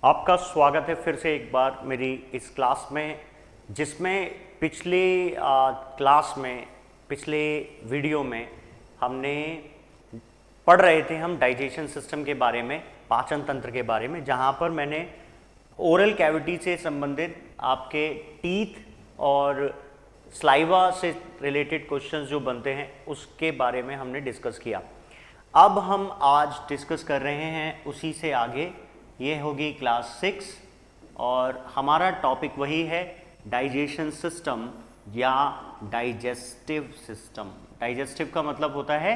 आपका स्वागत है फिर से एक बार मेरी इस क्लास में, जिसमें पिछले क्लास में, पिछले वीडियो में हमने पढ़ रहे थे हम डाइजेशन सिस्टम के बारे में, पाचन तंत्र के बारे में, जहाँ पर मैंने ओरल कैविटी से संबंधित आपके टीथ और स्लाइवा से रिलेटेड क्वेश्चंस जो बनते हैं उसके बारे में हमने डिस्कस किया। अब हम आज डिस्कस कर रहे हैं उसी से आगे, ये होगी क्लास 6 और हमारा टॉपिक वही है डाइजेशन सिस्टम या डाइजेस्टिव सिस्टम। डाइजेस्टिव का मतलब होता है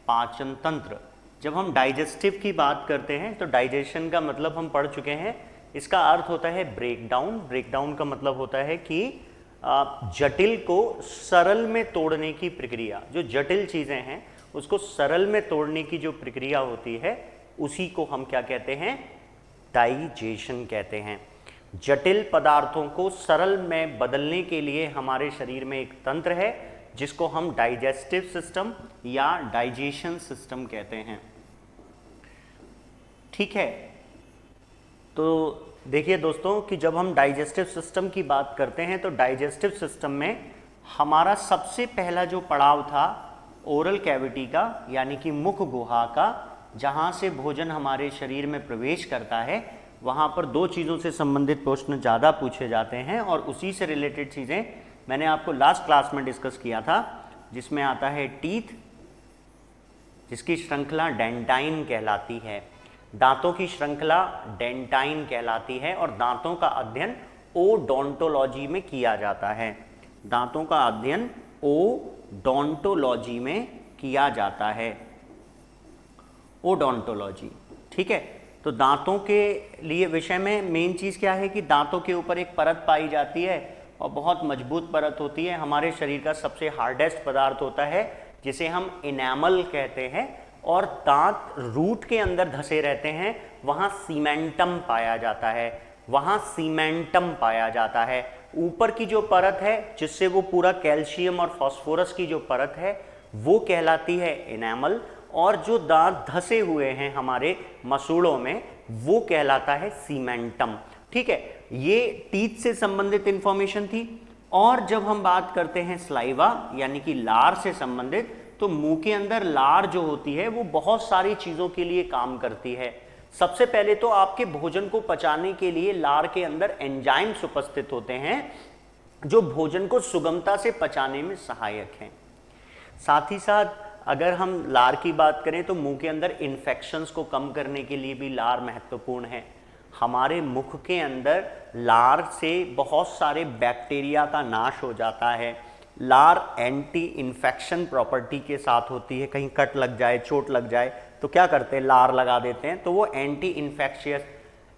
पाचन तंत्र। जब हम डाइजेस्टिव की बात करते हैं तो डाइजेशन का मतलब हम पढ़ चुके हैं, इसका अर्थ होता है ब्रेकडाउन। ब्रेकडाउन का मतलब होता है कि जटिल को सरल में तोड़ने की प्रक्रिया, जो जटिल चीज़ें हैं उसको सरल में तोड़ने की जो प्रक्रिया होती है उसी को हम क्या कहते हैं, डाइजेशन कहते हैं। जटिल पदार्थों को सरल में बदलने के लिए हमारे शरीर में एक तंत्र है जिसको हम डाइजेस्टिव सिस्टम या डाइजेशन सिस्टम कहते हैं। ठीक है, तो देखिए दोस्तों कि जब हम डाइजेस्टिव सिस्टम की बात करते हैं तो डाइजेस्टिव सिस्टम में हमारा सबसे पहला जो पड़ाव था ओरल कैविटी का, यानी कि मुख गुहा का, जहाँ से भोजन हमारे शरीर में प्रवेश करता है। वहाँ पर दो चीज़ों से संबंधित प्रश्न ज़्यादा पूछे जाते हैं और उसी से रिलेटेड चीज़ें मैंने आपको लास्ट क्लास में डिस्कस किया था, जिसमें आता है टीथ, जिसकी श्रृंखला डेंटाइन कहलाती है। दांतों की श्रृंखला डेंटाइन कहलाती है और दांतों का अध्ययन ओडोंटोलॉजी में किया जाता है। दांतों का अध्ययन ओडोंटोलॉजी में किया जाता है, ओडोंटोलॉजी। ठीक है, तो दांतों के लिए विषय में मेन चीज़ क्या है कि दांतों के ऊपर एक परत पाई जाती है और बहुत मजबूत परत होती है। हमारे शरीर का सबसे हार्डेस्ट पदार्थ होता है जिसे हम इनेमल कहते हैं, और दांत रूट के अंदर धसे रहते हैं, वहाँ सीमेंटम पाया जाता है, वहाँ सीमेंटम पाया जाता है। ऊपर की जो परत है जिससे वो पूरा कैल्शियम और फास्फोरस की जो परत है वो कहलाती है इनेमल, और जो दांत धसे हुए हैं हमारे मसूड़ों में वो कहलाता है सीमेंटम। ठीक है, ये टीथ से संबंधित इंफॉर्मेशन थी। और जब हम बात करते हैं स्लाइवा यानी कि लार से संबंधित, तो मुंह के अंदर लार जो होती है वो बहुत सारी चीज़ों के लिए काम करती है। सबसे पहले तो आपके भोजन को पचाने के लिए लार के अंदर एंजाइम्स उपस्थित होते हैं जो भोजन को सुगमता से पचाने में सहायक हैं। साथ ही साथ अगर हम लार की बात करें तो मुंह के अंदर इन्फेक्शंस को कम करने के लिए भी लार महत्वपूर्ण है। हमारे मुख के अंदर लार से बहुत सारे बैक्टीरिया का नाश हो जाता है। लार एंटी इन्फेक्शन प्रॉपर्टी के साथ होती है। कहीं कट लग जाए, चोट लग जाए तो क्या करते हैं, लार लगा देते हैं, तो वो एंटी इन्फेक्शियस,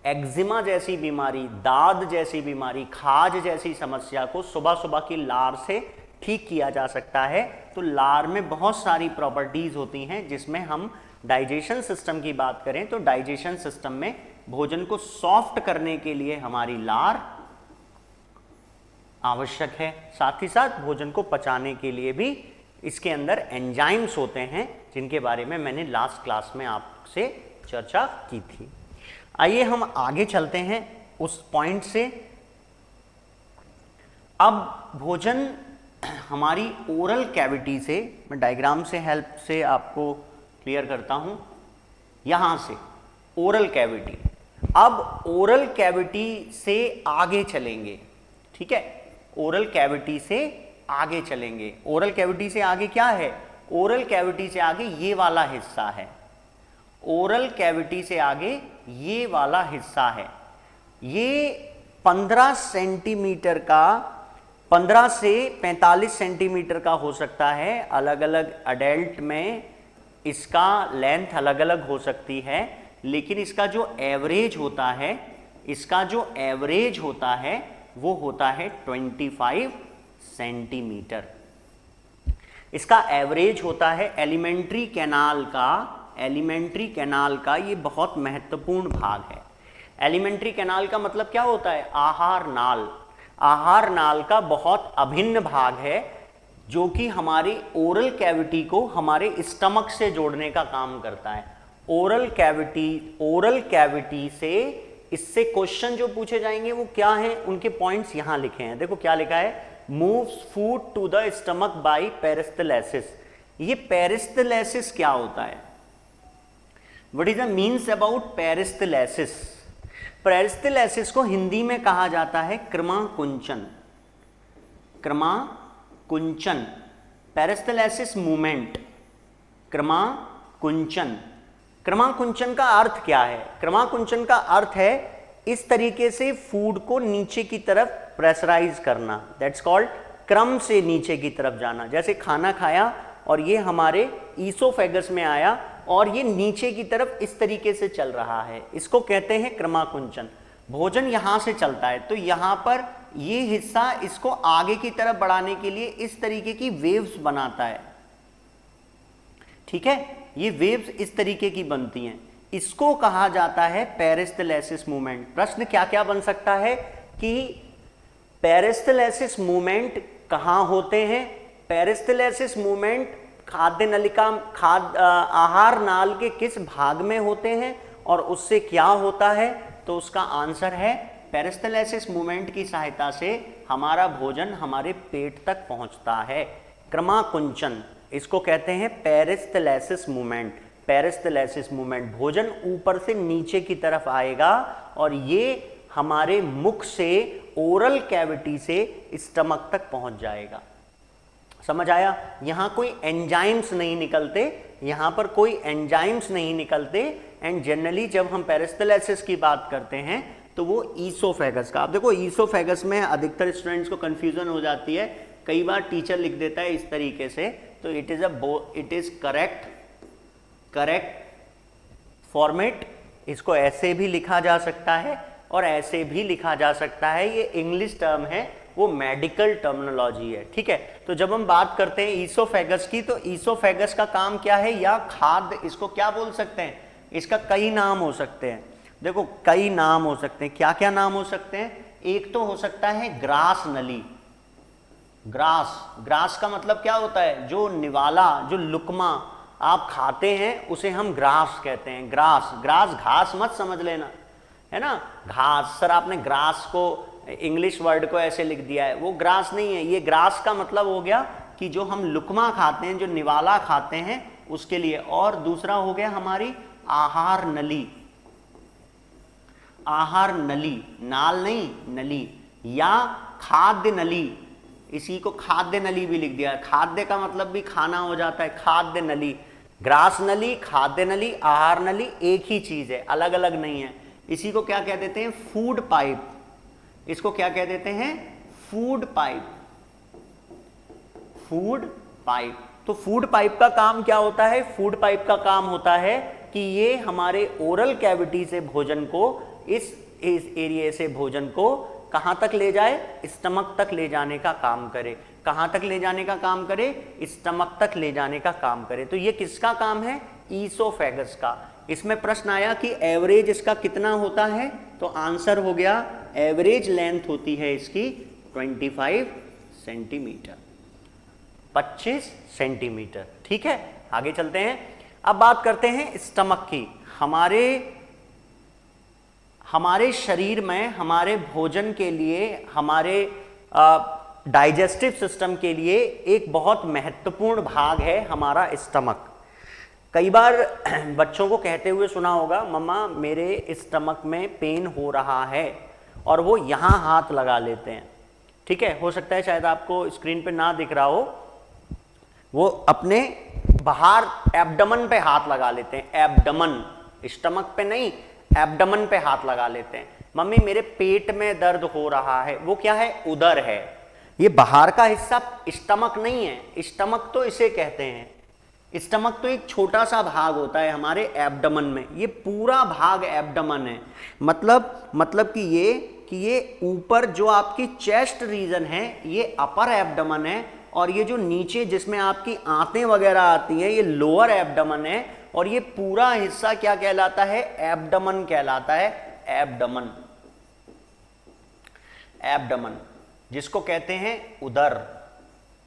एक्जिमा जैसी बीमारी, दाद जैसी बीमारी, खाज जैसी समस्या को सुबह सुबह की लार से ठीक किया जा सकता है। तो लार में बहुत सारी प्रॉपर्टीज होती हैं, जिसमें हम डाइजेशन सिस्टम की बात करें तो डाइजेशन सिस्टम में भोजन को सॉफ्ट करने के लिए हमारी लार आवश्यक है। साथ ही साथ भोजन को पचाने के लिए भी इसके अंदर एंजाइम्स होते हैं, जिनके बारे में मैंने लास्ट क्लास में आपसे चर्चा की थी। आइए हम आगे चलते हैं उस पॉइंट से। अब भोजन हमारी ओरल कैविटी से, मैं डायग्राम से हेल्प से आपको क्लियर करता हूं। यहां से ओरल कैविटी, अब ओरल कैविटी से आगे चलेंगे। ठीक है, ओरल कैविटी से आगे चलेंगे। ओरल कैविटी से आगे क्या है, ओरल कैविटी से आगे ये वाला हिस्सा है। ओरल कैविटी से आगे ये वाला हिस्सा है। ये 15 सेंटीमीटर का, 15 से 45 सेंटीमीटर का हो सकता है। अलग अलग अडल्ट में इसका लेंथ अलग अलग हो सकती है, लेकिन इसका जो एवरेज होता है, इसका जो एवरेज होता है वो होता है 25 सेंटीमीटर। इसका एवरेज होता है। एलिमेंट्री कैनाल का, एलिमेंट्री कैनाल का ये बहुत महत्वपूर्ण भाग है। एलिमेंट्री कैनाल का मतलब क्या होता है, आहार नाल। आहार नाल का बहुत अभिन्न भाग है जो कि हमारी ओरल कैविटी को हमारे स्टमक से जोड़ने का काम करता है। ओरल कैविटी से इससे क्वेश्चन जो पूछे जाएंगे वो क्या हैं, उनके पॉइंट्स यहां लिखे हैं। देखो क्या लिखा है, moves food to the stomach by peristalsis. ये पेरिस्टलेसिस क्या होता है, what is the means about peristalsis? Peristalsis को हिंदी में कहा जाता है क्रमाकुंचन। क्रमाकुंचन, पेरिस्टलेसिस मूवमेंट, क्रमाकुंचन। क्रमाकुंचन का अर्थ क्या है? क्रमाकुंचन का अर्थ है इस तरीके से फूड को नीचे की तरफ प्रेशराइज करना, दैट्स कॉल्ड क्रम से नीचे की तरफ जाना। जैसे खाना खाया और ये हमारे ईसोफेगस में आया और ये नीचे की तरफ इस तरीके से चल रहा है, इसको कहते हैं क्रमाकुंचन। भोजन यहां से चलता है तो यहां पर ये हिस्सा इसको आगे की तरफ बढ़ाने के लिए इस तरीके की वेव्स बनाता है, ठीक है, ये वेव्स इस तरीके की बनती हैं, इसको कहा जाता है पेरिस्टलेसिस मूवमेंट। प्रश्न क्या क्या बन सकता है कि पेरिस्टलेसिस मूवमेंट कहां होते हैं? पेरिस्टलेसिस मूवमेंट खाद्य नलिका आहार नाल के किस भाग में होते हैं और उससे क्या होता है? तो उसका आंसर है पेरिस्टलेसिस मूवमेंट की सहायता से हमारा भोजन हमारे पेट तक पहुंचता है। क्रमाकुंचन, इसको कहते हैं पेरिस्टलेसिस मूवमेंट। पेरिस्टलेसिस मूवमेंट, भोजन ऊपर से नीचे की तरफ आएगा और ये हमारे मुख से, ओरल कैविटी से स्टमक तक पहुंच जाएगा। समझ आया? यहां कोई एंजाइम्स नहीं निकलते, यहां पर कोई एंजाइम्स नहीं निकलते। एंड जनरली जब हम पेरिस्टलेसिस की बात करते हैं तो वो ईसोफेगस का, आप देखो ईसोफेगस में अधिकतर स्टूडेंट्स को कंफ्यूजन हो जाती है, कई बार टीचर लिख देता है इस तरीके से, तो इट इज करेक्ट फॉर्मेट। इसको ऐसे भी लिखा जा सकता है और ऐसे भी लिखा जा सकता है, ये इंग्लिश टर्म है, वो मेडिकल टर्मिनोलॉजी है, ठीक है। तो जब हम बात करते हैं ईसोफेगस की, तो ईसोफेगस का काम क्या है, या खाद्य, इसको क्या बोल सकते हैं, इसका कई नाम हो सकते हैं। देखो कई नाम हो सकते हैं, क्या क्या नाम हो सकते हैं? एक तो हो सकता है ग्रास नली। ग्रास का मतलब क्या होता है? जो निवाला, जो लुकमा आप खाते हैं उसे हम ग्रास कहते हैं। ग्रास घास मत समझ लेना, है ना, घास। सर आपने ग्रास को, इंग्लिश वर्ड को ऐसे लिख दिया है, वो ग्रास नहीं है। ये ग्रास का मतलब हो गया कि जो हम लुकमा खाते हैं, जो निवाला खाते हैं, उसके लिए। और दूसरा हो गया हमारी आहार नली। आहार नली, नाल नहीं, नली, या खाद्य नली, इसी को खाद्य नली भी लिख दिया है। खाद्य का मतलब भी खाना हो जाता है, खाद्य नली। ग्रास नली, खाद्य नली, आहार नली एक ही चीज है, अलग अलग नहीं है। इसी को क्या कह देते हैं? Food pipe. इसको क्या कह देते हैं? Food pipe. Food pipe. तो फूड पाइप का काम क्या होता है? फूड पाइप का काम होता है कि ये हमारे ओरल कैविटी से भोजन को, इस एरिया से भोजन को कहां तक ले जाए? स्टमक तक ले जाने का काम करे। कहां तक ले जाने का काम करे? स्टमक तक ले जाने का काम करे। तो ये किसका काम है? ईसोफेगस का। इसमें प्रश्न आया कि एवरेज इसका कितना होता है, तो आंसर हो गया एवरेज लेंथ होती है इसकी 25 सेंटीमीटर, 25 सेंटीमीटर, ठीक है। आगे चलते हैं, अब बात करते हैं स्टमक की। हमारे शरीर में, हमारे भोजन के लिए, हमारे डाइजेस्टिव सिस्टम के लिए एक बहुत महत्वपूर्ण भाग है हमारा स्टमक। कई बार बच्चों को कहते हुए सुना होगा, मम्मा मेरे स्टमक में पेन हो रहा है, और वो यहाँ हाथ लगा लेते हैं, ठीक है। हो सकता है शायद आपको स्क्रीन पे ना दिख रहा हो, वो अपने बाहर एब्डमन पे हाथ लगा लेते हैं। एब्डमन, स्टमक पे नहीं, एब्डमन पे हाथ लगा लेते हैं। मम्मी मेरे पेट में दर्द हो रहा है, वो क्या है? उदर है। ये बाहर का हिस्सा स्टमक नहीं है, स्टमक तो इसे कहते हैं। स्टमक तो एक छोटा सा भाग होता है हमारे एब्डमन में, ये पूरा भाग एब्डमन है। मतलब कि ये ऊपर जो आपकी चेस्ट रीजन है, ये अपर एब्डमन है, और ये जो नीचे जिसमें आपकी आंतें वगैरह आती हैं, ये लोअर एब्डमन है। और ये पूरा हिस्सा क्या कहलाता है? एब्डमन कहलाता है। एब्डमन, एब्डमन जिसको कहते हैं उदर।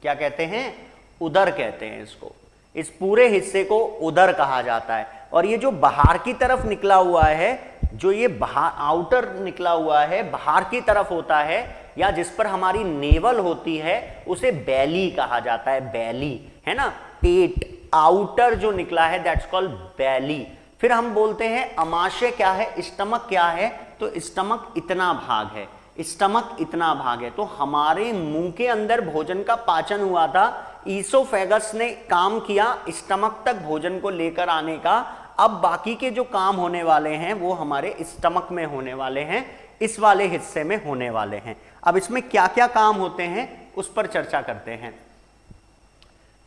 क्या कहते हैं? उदर कहते हैं इसको। इस पूरे हिस्से को उदर कहा जाता है। और ये जो बाहर की तरफ निकला हुआ है, जो ये बाहर आउटर निकला हुआ है, बाहर की तरफ होता है, या जिस पर हमारी नेवल होती है, उसे बैली कहा जाता है। बैली है ना, पेट आउटर जो निकला है दैट्स कॉल्ड बैली। फिर हम बोलते हैं अमाशय क्या है, स्टमक क्या है, तो स्टमक इतना भाग है, स्टमक इतना भाग है। तो हमारे मुंह के अंदर भोजन का पाचन हुआ था, ईसोफेगस ने काम किया स्टमक तक भोजन को लेकर आने का। अब बाकी के जो काम होने वाले हैं वो हमारे स्टमक में होने वाले हैं, इस वाले हिस्से में होने वाले हैं। अब इसमें क्या क्या काम होते हैं उस पर चर्चा करते हैं।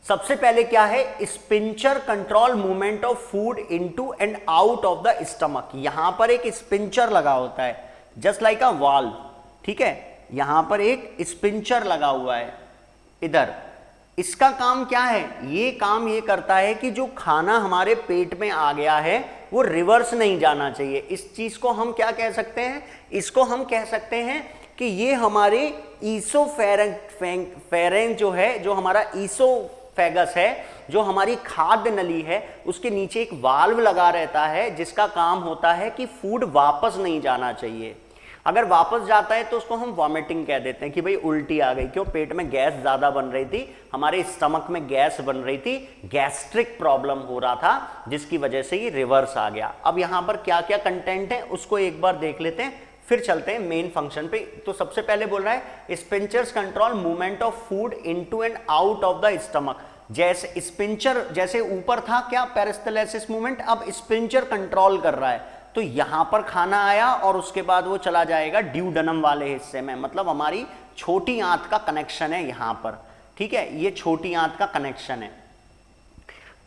सबसे पहले क्या है, sphincter control movement of food into and out of the stomach. यहां पर एक स्पिंचर लगा होता है जस्ट लाइक अ वाल्व, ठीक है, यहां पर एक स्पिंचर लगा हुआ है इधर। इसका काम क्या है, ये काम ये करता है कि जो खाना हमारे पेट में आ गया है वो रिवर्स नहीं जाना चाहिए। इस चीज को हम क्या कह सकते हैं, इसको हम कह सकते हैं कि ये हमारे ईसोफेरेंज जो है, जो हमारा ईसोफेगस है, जो हमारी खाद्य नली है, उसके नीचे एक वाल्व लगा रहता है जिसका काम होता है कि फूड वापस नहीं जाना चाहिए। अगर वापस जाता है तो उसको हम वॉमिटिंग कह देते हैं कि भाई उल्टी आ गई, क्यों, पेट में गैस ज्यादा बन रही थी, हमारे स्टमक में गैस बन रही थी, गैस्ट्रिक प्रॉब्लम हो रहा था जिसकी वजह से ये रिवर्स आ गया। अब यहां पर क्या क्या कंटेंट है उसको एक बार देख लेते हैं, फिर चलते हैं मेन फंक्शन पे। तो सबसे पहले बोल रहा है स्पिंचर्स control movement of food into and out of the stomach. जैसे स्पिंचर जैसे ऊपर था क्या, पेरिस्टलेसिस मूवमेंट, अब स्पिंचर कंट्रोल कर रहा है। तो यहां पर खाना आया और उसके बाद वो चला जाएगा ड्यूडेनम वाले हिस्से में, मतलब हमारी छोटी आंत का कनेक्शन है यहां पर, ठीक है, ये छोटी आंत का कनेक्शन है।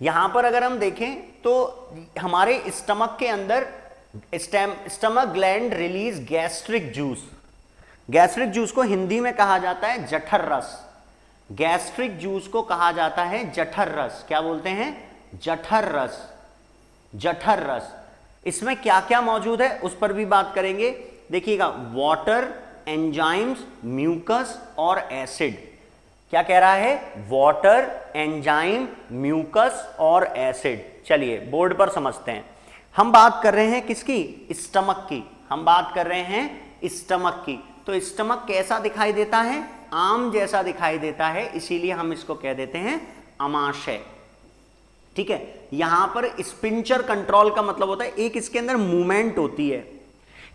यहां पर अगर हम देखें तो हमारे स्टमक के अंदर stomach gland release gastric juice. Gastric juice को हिंदी में कहा जाता है जठर रस। गैस्ट्रिक जूस को कहा जाता है जठर रस। क्या बोलते हैं, जठर रस। जठर रस इसमें क्या क्या मौजूद है उस पर भी बात करेंगे। देखिएगा, वाटर, एंजाइम्स, म्यूकस और एसिड। क्या कह रहा है, वाटर, एंजाइम, म्यूकस और एसिड। चलिए बोर्ड पर समझते हैं। हम बात कर रहे हैं किसकी, स्टमक की। हम बात कर रहे हैं स्टमक की। तो स्टमक कैसा दिखाई देता है, आम जैसा दिखाई देता है, इसीलिए हम इसको कह देते हैं अमाशय, ठीक है। यहां पर स्पिंचर कंट्रोल का मतलब होता है एक इसके अंदर मूवमेंट होती है,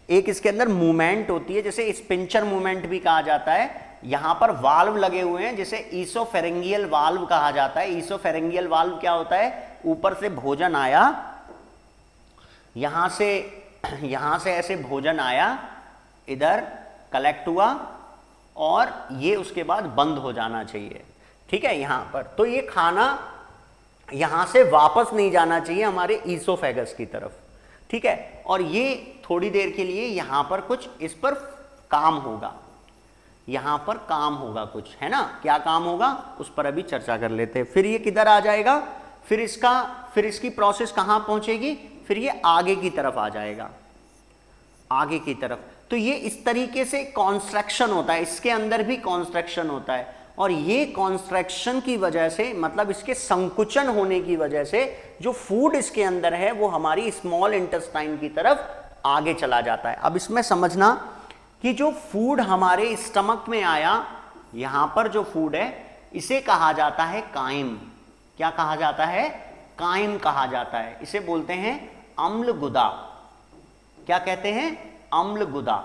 एक इसके अंदर मूवमेंट होती है, जैसे स्पिंचर मूवमेंट भी कहा जाता है। यहां पर वाल्व लगे हुए हैं जिसे ईसोफेरेंगियल वाल्व कहा जाता है। ईसोफेरेंगियल वाल्व क्या होता है, ऊपर से भोजन आया, यहां से ऐसे भोजन आया, इधर कलेक्ट हुआ और ये उसके बाद बंद हो जाना चाहिए, ठीक है, यहां पर। तो ये खाना यहां से वापस नहीं जाना चाहिए हमारे ईसोफेगस की तरफ, ठीक है। और ये थोड़ी देर के लिए यहां पर कुछ इस पर काम होगा, यहां पर काम होगा कुछ, है ना, क्या काम होगा उस पर अभी चर्चा कर लेते हैं। फिर ये किधर आ जाएगा, फिर इसकी प्रोसेस कहां पहुंचेगी, फिर ये आगे की तरफ आ जाएगा, आगे की तरफ। तो ये इस तरीके से कॉन्स्ट्रक्शन होता है, इसके अंदर भी कॉन्स्ट्रक्शन होता है, और ये कॉन्स्ट्रक्शन की वजह से, मतलब इसके संकुचन होने की वजह से जो फूड इसके अंदर है वो हमारी स्मॉल इंटेस्टाइन की तरफ आगे चला जाता है। अब इसमें समझना कि जो फूड हमारे स्टमक में आया, यहां पर जो फूड है इसे कहा जाता है काइम। क्या कहा जाता है, काइम कहा जाता है। इसे बोलते हैं अम्ल गुदा। क्या कहते हैं, अम्ल गुदा।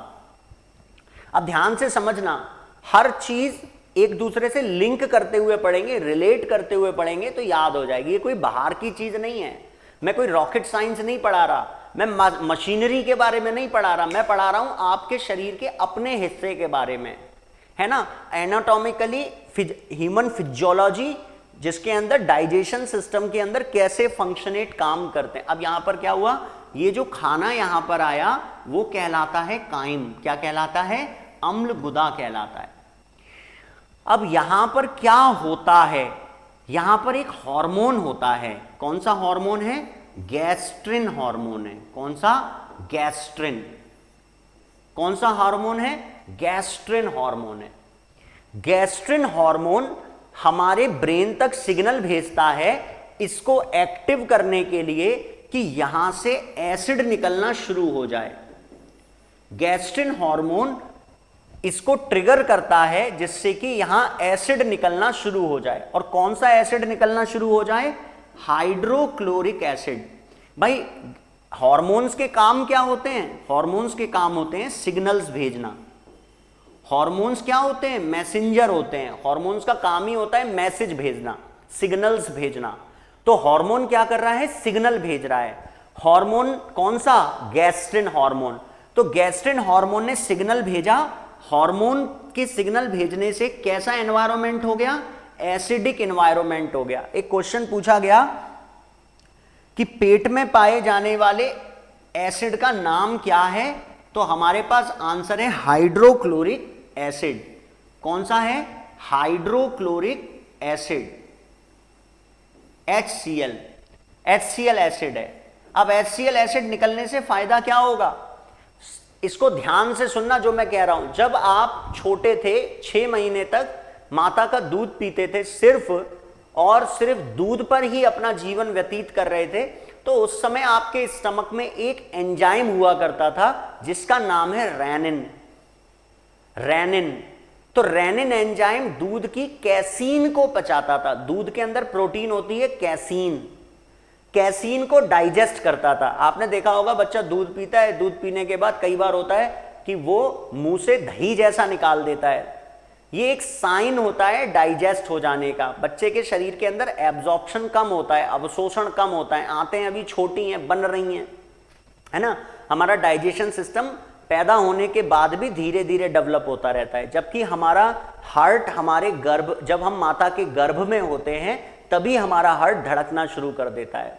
अब ध्यान से समझना, हर चीज एक दूसरे से लिंक करते हुए पढ़ेंगे, रिलेट करते हुए पढ़ेंगे तो याद हो जाएगी। ये कोई बाहर की चीज नहीं है, मैं कोई रॉकेट साइंस नहीं पढ़ा रहा, मैं मशीनरी के बारे में नहीं पढ़ा रहा, मैं पढ़ा रहा हूं आपके शरीर के अपने हिस्से के बारे में, है ना। एनाटॉमिकली ह्यूमन फिजियोलॉजी, जिसके अंदर डाइजेशन सिस्टम के अंदर कैसे फंक्शनेट काम करते हैं। अब यहां पर क्या हुआ, ये जो खाना यहां पर आया वो कहलाता है काइम। क्या कहलाता है, अम्ल गुदा कहलाता है। अब यहां पर क्या होता है, यहां पर एक हार्मोन होता है। कौन सा हार्मोन है, गैस्ट्रिन हार्मोन है। कौन सा, गैस्ट्रिन। कौन सा हार्मोन है, गैस्ट्रिन हार्मोन है। गैस्ट्रिन हार्मोन हमारे ब्रेन तक सिग्नल भेजता है इसको एक्टिव करने के लिए कि यहां से एसिड निकलना शुरू हो जाए। गैस्ट्रिन हार्मोन इसको ट्रिगर करता है जिससे कि यहां एसिड निकलना शुरू हो जाए। और कौन सा एसिड निकलना शुरू हो जाए? Hydrochloric acid. भाई हार्मोन्स के काम क्या होते हैं? हार्मोन्स के काम होते हैं सिग्नल्स भेजना। हार्मोन्स क्या होते हैं? मैसेंजर होते हैं। हार्मोन्स का काम ही होता है मैसेज भेजना, सिग्नल्स भेजना। तो हार्मोन क्या कर रहा है? सिग्नल भेज रहा है। हार्मोन कौन सा? Gastrin hormone. तो गैस्ट्रिन हार्मोन ने सिग्नल भेजा। हार्मोन के सिग्नल भेजने से कैसा एनवायरनमेंट हो गया? एसिडिक एनवायरनमेंट हो गया। एक क्वेश्चन पूछा गया कि पेट में पाए जाने वाले एसिड का नाम क्या है? तो हमारे पास आंसर है हाइड्रोक्लोरिक एसिड। कौन सा है? Hydrochloric acid, HCl। HCl acid है। अब HCl एसिड निकलने से फायदा क्या होगा? इसको ध्यान से सुनना जो मैं कह रहा हूं। जब आप छोटे थे, 6 महीने तक माता का दूध पीते थे, सिर्फ और सिर्फ दूध पर ही अपना जीवन व्यतीत कर रहे थे, तो उस समय आपके स्टमक में एक एंजाइम हुआ करता था जिसका नाम है रेनिन। रेनिन। तो रेनिन एंजाइम दूध की कैसीन को पचाता था। दूध के अंदर प्रोटीन होती है कैसीन। कैसीन को डाइजेस्ट करता था। आपने देखा होगा बच्चा दूध पीता है, दूध पीने के बाद कई बार होता है कि वो मुंह से दही जैसा निकाल देता है। ये एक साइन होता है डाइजेस्ट हो जाने का। बच्चे के शरीर के अंदर एब्जॉर्प्शन कम होता है, अवशोषण कम होता है। आंतें अभी छोटी हैं, बन रही हैं, है ना। हमारा डाइजेशन सिस्टम पैदा होने के बाद भी धीरे धीरे डेवलप होता रहता है। जबकि हमारा हार्ट हमारे गर्भ, जब हम माता के गर्भ में होते हैं तभी हमारा हार्ट धड़कना शुरू कर देता है।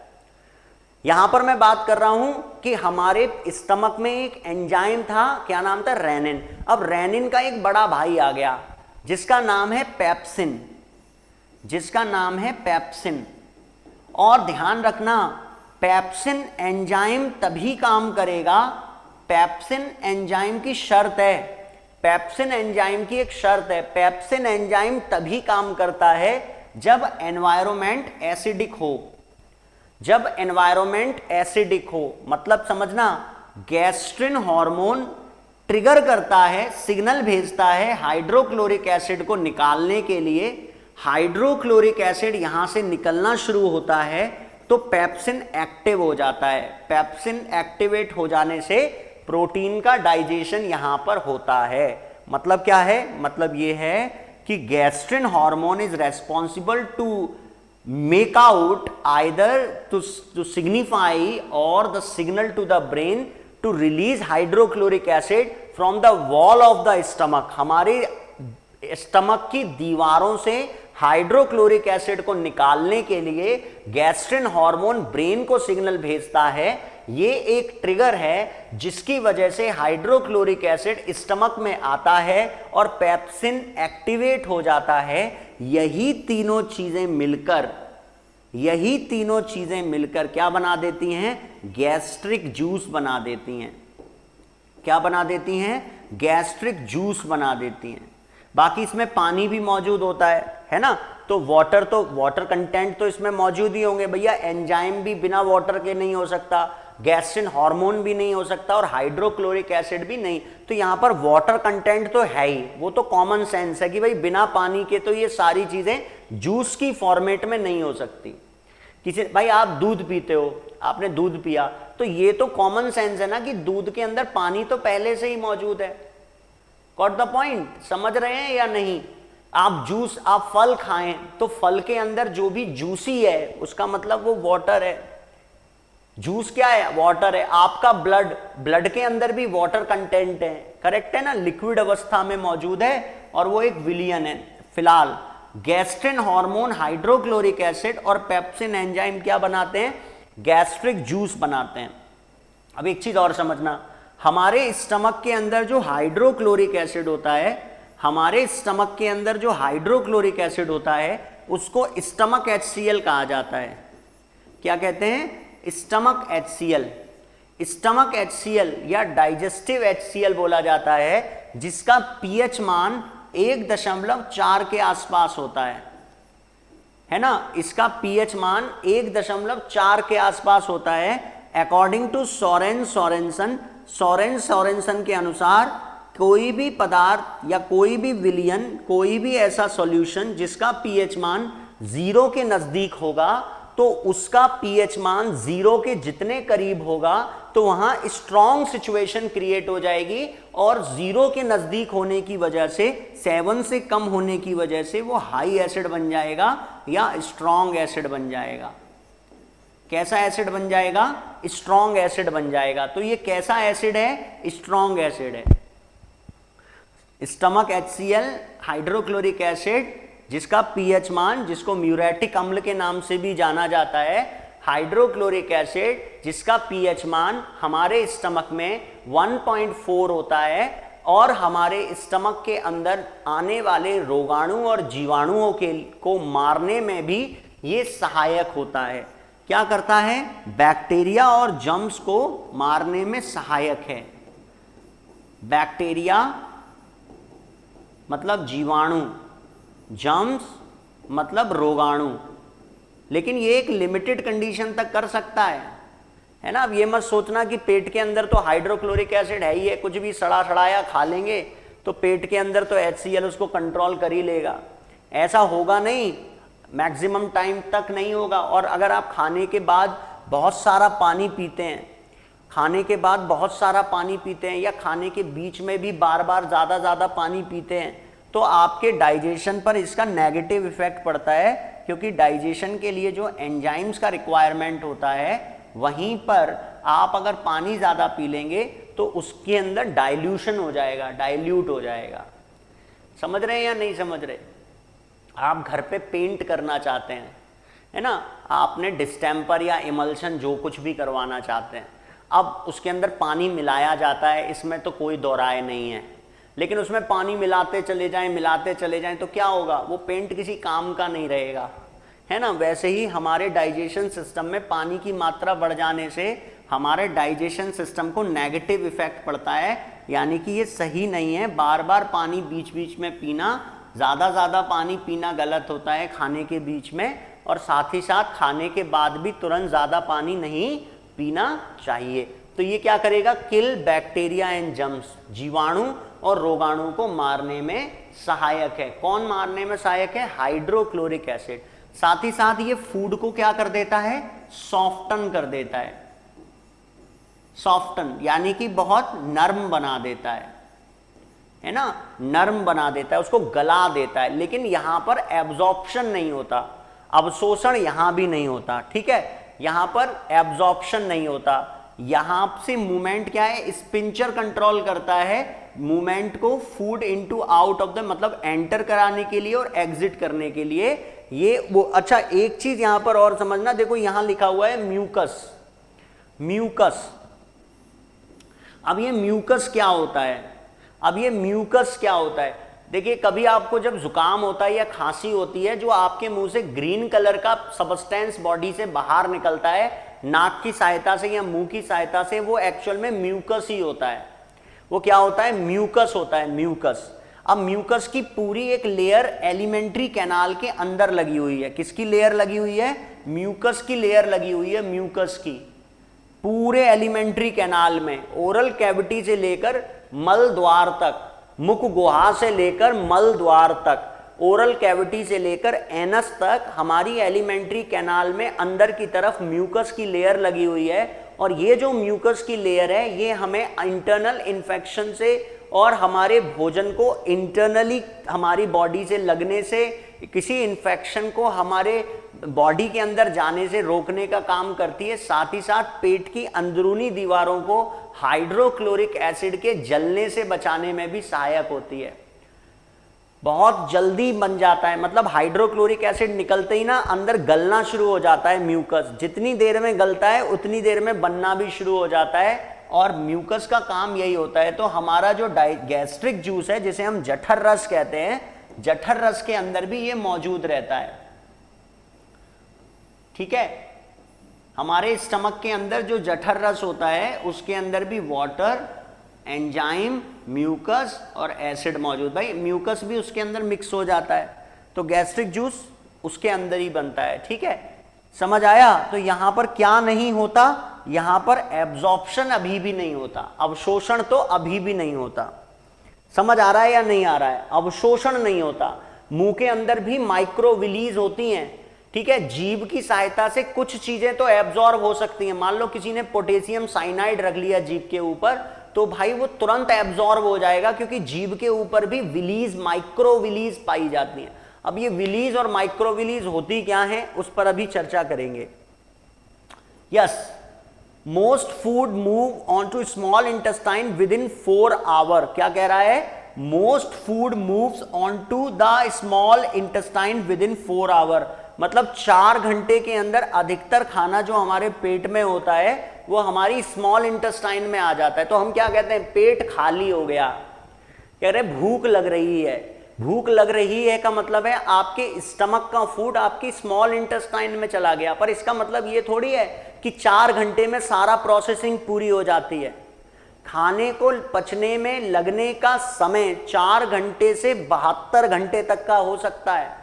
यहां पर मैं बात कर रहा हूं कि हमारे स्टमक में एक एंजाइम था, क्या नाम था? रेनिन। अब रेनिन का एक बड़ा भाई आ गया जिसका नाम है पेप्सिन। जिसका नाम है पेप्सिन। और ध्यान रखना, पेप्सिन एंजाइम तभी काम करेगा, पेप्सिन एंजाइम की शर्त है, पेप्सिन एंजाइम की एक शर्त है, पेप्सिन एंजाइम तभी काम करता है जब एनवायरनमेंट एसिडिक हो। जब एनवायरनमेंट एसिडिक हो मतलब समझना, गैस्ट्रिन हार्मोन ट्रिगर करता है, सिग्नल भेजता है हाइड्रोक्लोरिक एसिड को निकालने के लिए। हाइड्रोक्लोरिक एसिड यहां से निकलना शुरू होता है तो पेप्सिन एक्टिव हो जाता है। पेप्सिन एक्टिवेट हो जाने से प्रोटीन का डाइजेशन यहां पर होता है। मतलब क्या है? मतलब ये है कि gastrin hormone is responsible to make out either to signify or the signal to the brain to release hydrochloric acid from the wall of the stomach. हमारे स्टमक की दीवारों से हाइड्रोक्लोरिक एसिड को निकालने के लिए गैस्ट्रिन हार्मोन ब्रेन को signal भेजता है। ये एक ट्रिगर है जिसकी वजह से हाइड्रोक्लोरिक एसिड स्टमक में आता है और पेप्सिन एक्टिवेट हो जाता है। यही तीनों चीजें मिलकर क्या बना देती हैं? गैस्ट्रिक जूस बना देती हैं। क्या बना देती हैं? गैस्ट्रिक जूस बना देती हैं। बाकी इसमें पानी भी मौजूद होता है ना। तो वाटर कंटेंट तो इसमें मौजूद ही होंगे भैया। एंजाइम भी बिना वाटर के नहीं हो सकता, गैस्ट्रिन हार्मोन भी नहीं हो सकता और हाइड्रोक्लोरिक एसिड भी नहीं। तो यहां पर वाटर कंटेंट तो है ही, वो तो कॉमन सेंस है कि भाई बिना पानी के तो ये सारी चीजें जूस की फॉर्मेट में नहीं हो सकती। किसी भाई आप दूध पीते हो, आपने दूध पिया, तो ये तो कॉमन सेंस है ना कि दूध के अंदर पानी तो पहले से ही मौजूद है। Got the point? समझ रहे हैं या नहीं? आप फल खाएं तो फल के अंदर जो भी जूसी है उसका मतलब वो वाटर है। जूस क्या है? वाटर है। आपका ब्लड के अंदर भी वाटर कंटेंट है, करेक्ट है ना, लिक्विड अवस्था में मौजूद है और वो एक विलियन है। फिलहाल गैस्ट्रिन हार्मोन, हाइड्रोक्लोरिक एसिड और पेप्सिन एंजाइम क्या बनाते हैं? गैस्ट्रिक जूस बनाते हैं। अब एक चीज और समझना, हमारे स्टमक के अंदर जो हाइड्रोक्लोरिक एसिड होता है, उसको स्टमक HCl कहा जाता है। क्या कहते हैं? Stomach HCl। स्टमक HCl या डाइजेस्टिव HCl बोला जाता है, जिसका pH मान 1.4 के आसपास होता है। है ना, इसका पीएच मान 1.4 के आसपास होता है अकॉर्डिंग टू सोरेनसन के अनुसार। कोई भी पदार्थ या कोई भी विलयन, कोई भी ऐसा सॉल्यूशन जिसका पीएच मान 0 के नजदीक होगा, तो उसका पीएच मान 0 के जितने करीब होगा तो वहां स्ट्रॉन्ग सिचुएशन क्रिएट हो जाएगी, और 0 के नजदीक होने की वजह से, 7 से कम होने की वजह से वो हाई एसिड बन जाएगा या स्ट्रॉन्ग एसिड बन जाएगा। कैसा एसिड बन जाएगा? स्ट्रॉन्ग एसिड बन जाएगा। तो ये कैसा एसिड है? स्ट्रॉन्ग एसिड है। स्टमक HCl हाइड्रोक्लोरिक एसिड, जिसका पीएच मान, जिसको म्यूरेटिक अम्ल के नाम से भी जाना जाता है, हाइड्रोक्लोरिक एसिड जिसका पीएच मान हमारे स्टमक में 1.4 होता है, और हमारे स्टमक के अंदर आने वाले रोगाणु और जीवाणुओं को मारने में भी ये सहायक होता है। क्या करता है? बैक्टीरिया और जर्म्स को मारने में सहायक है। बैक्टीरिया मतलब जीवाणु, जर्म्स मतलब रोगाणु, लेकिन ये एक लिमिटेड कंडीशन तक कर सकता है ना। अब ये मत सोचना कि पेट के अंदर तो हाइड्रोक्लोरिक एसिड है ही है, कुछ भी सड़ा सड़ाया खा लेंगे तो पेट के अंदर तो HCl उसको कंट्रोल कर ही लेगा। ऐसा होगा नहीं, मैक्सिमम टाइम तक नहीं होगा। और अगर आप खाने के बाद बहुत सारा पानी पीते हैं, खाने के बाद बहुत सारा पानी पीते हैं, या खाने के बीच में भी बार बार ज़्यादा पानी पीते हैं, तो आपके डाइजेशन पर इसका नेगेटिव इफेक्ट पड़ता है, क्योंकि डाइजेशन के लिए जो एंजाइम्स का रिक्वायरमेंट होता है, वहीं पर आप अगर पानी ज़्यादा पी लेंगे तो उसके अंदर डाइल्यूशन हो जाएगा, डाइल्यूट हो जाएगा। समझ रहे हैं या नहीं समझ रहे? आप घर पे पेंट करना चाहते हैं, है ना, आपने डिस्टेम्पर या इमल्शन जो कुछ भी करवाना चाहते हैं, अब उसके अंदर पानी मिलाया जाता है, इसमें तो कोई दो राय नहीं है, लेकिन उसमें पानी मिलाते चले जाएं तो क्या होगा? वो पेंट किसी काम का नहीं रहेगा, है ना। वैसे ही हमारे डाइजेशन सिस्टम में पानी की मात्रा बढ़ जाने से हमारे डाइजेशन सिस्टम को नेगेटिव इफेक्ट पड़ता है, यानी कि ये सही नहीं है। बार बार पानी बीच बीच में पीना, ज़्यादा पानी पीना गलत होता है खाने के बीच में, और साथ ही साथ खाने के बाद भी तुरंत ज़्यादा पानी नहीं पीना चाहिए। तो ये क्या करेगा? किल बैक्टीरिया एंड जर्म्स, जीवाणु और रोगाणु को मारने में सहायक है। कौन मारने में सहायक है? Hydrochloric acid. साथ ही साथ ये फूड को क्या कर देता है? सॉफ्टन कर देता है। सॉफ्टन यानी कि बहुत नर्म बना देता है ना, नर्म बना देता है, उसको गला देता है। लेकिन यहां पर एब्जॉर्प्शन नहीं होता, अवशोषण यहां भी नहीं होता, ठीक है, यहां पर एब्जॉर्प्शन नहीं होता। यहां से मूवमेंट क्या है? स्पिंचर कंट्रोल करता है मूवमेंट को, food into out of the, मतलब एंटर कराने के लिए और एग्जिट करने के लिए ये वो। अच्छा, एक चीज यहां पर और समझना, देखो यहां लिखा हुआ है म्यूकस। म्यूकस, अब ये म्यूकस क्या होता है? अब ये म्यूकस क्या होता है? देखिए, कभी आपको जब जुकाम होता है या खांसी होती है, जो आपके मुंह से ग्रीन कलर का सब्सटेंस बॉडी से बाहर निकलता है नाक की सहायता से या मुंह की सहायता से, वो एक्चुअल में म्यूकस ही होता है। वो क्या होता है? म्यूकस होता है, म्यूकस। अब म्यूकस की पूरी एक लेयर एलिमेंट्री कैनाल के अंदर लगी हुई है। किसकी लेयर लगी हुई है? म्यूकस की लेयर लगी हुई है, म्यूकस की पूरे एलिमेंट्री कैनाल में, ओरल कैविटी से लेकर मल द्वार तक, मुख गुहा से लेकर मल द्वार तक, ओरल कैविटी से लेकर एनस तक हमारी एलिमेंट्री कैनाल में अंदर की तरफ म्यूकस की लेयर लगी हुई है। और ये जो म्यूकस की लेयर है, ये हमें इंटरनल इन्फेक्शन से और हमारे भोजन को इंटरनली हमारी बॉडी से लगने से, किसी इन्फेक्शन को हमारे बॉडी के अंदर जाने से रोकने का काम करती है। साथ ही साथ पेट की अंदरूनी दीवारों को हाइड्रोक्लोरिक एसिड के जलने से बचाने में भी सहायक होती है। बहुत जल्दी बन जाता है, मतलब हाइड्रोक्लोरिक एसिड निकलते ही ना अंदर गलना शुरू हो जाता है म्यूकस। जितनी देर में गलता है उतनी देर में बनना भी शुरू हो जाता है, और म्यूकस का काम यही होता है। तो हमारा जो गैस्ट्रिक जूस है, जिसे हम जठर रस कहते हैं, जठर रस के अंदर भी ये मौजूद रहता है, ठीक है। हमारे स्टमक के अंदर जो जठर रस होता है, उसके अंदर भी वाटर, एंजाइम, म्यूकस और एसिड मौजूद। भाई म्यूकस भी उसके अंदर मिक्स हो जाता है। तो गैस्ट्रिक जूस उसके अंदर ही बनता है, ठीक है, समझ आया। तो यहां पर क्या नहीं होता, यहां पर एब्जॉर्प्शन अभी भी नहीं होता, अवशोषण तो अभी भी नहीं होता, समझ आ रहा है या नहीं आ रहा है, अवशोषण नहीं होता। मुंह के अंदर भी माइक्रोविलीज होती हैं, ठीक है, जीभ की सहायता से कुछ चीजें तो एब्जॉर्ब हो सकती हैं। मान लो किसी ने पोटेशियम साइनाइड रख लिया जीभ के ऊपर, तो भाई वो तुरंत एब्जॉर्ब हो जाएगा, क्योंकि जीभ के ऊपर भी विलीज, माइक्रोविलीज पाई जाती हैं। अब ये विलीज और माइक्रोविलीज होती क्या है, उस पर अभी चर्चा करेंगे। Yes, most food move on to small intestine within 4 hour. क्या कह रहा है, most food moves on to the small intestine within 4 hour, मतलब 4 घंटे के अंदर अधिकतर खाना जो हमारे पेट में होता है वो हमारी स्मॉल इंटेस्टाइन में आ जाता है। तो हम क्या कहते हैं, पेट खाली हो गया, कह रहे भूख लग रही है। भूख लग रही है का मतलब है आपके स्टमक का फूड आपकी स्मॉल इंटेस्टाइन में चला गया, पर इसका मतलब ये थोड़ी है कि 4 घंटे में सारा प्रोसेसिंग पूरी हो जाती है। खाने को पचने में लगने का समय 4 घंटे से 72 घंटे तक का हो सकता है।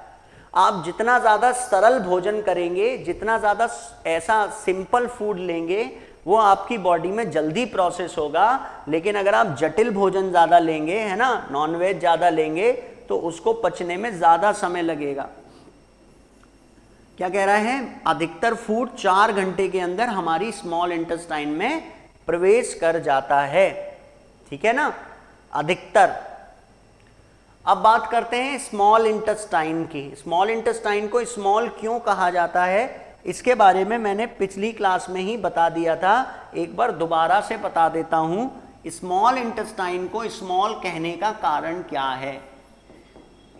आप जितना ज़्यादा सरल भोजन करेंगे, जितना ज़्यादा ऐसा सिंपल फूड लेंगे, वो आपकी बॉडी में जल्दी प्रोसेस होगा। लेकिन अगर आप जटिल भोजन ज़्यादा लेंगे, है ना, नॉनवेज ज़्यादा लेंगे, तो उसको पचने में ज़्यादा समय लगेगा। क्या कह रहा है, अधिकतर फूड 4 घंटे के अंदर हमारी स्मॉल इंटेस्टाइन में प्रवेश कर जाता है, ठीक है ना, अधिकतर। अब बात करते हैं स्मॉल इंटेस्टाइन की। स्मॉल इंटेस्टाइन को स्मॉल क्यों कहा जाता है, इसके बारे में मैंने पिछली क्लास में ही बता दिया था, एक बार दोबारा से बता देता हूं। स्मॉल इंटेस्टाइन को स्मॉल कहने का कारण क्या है।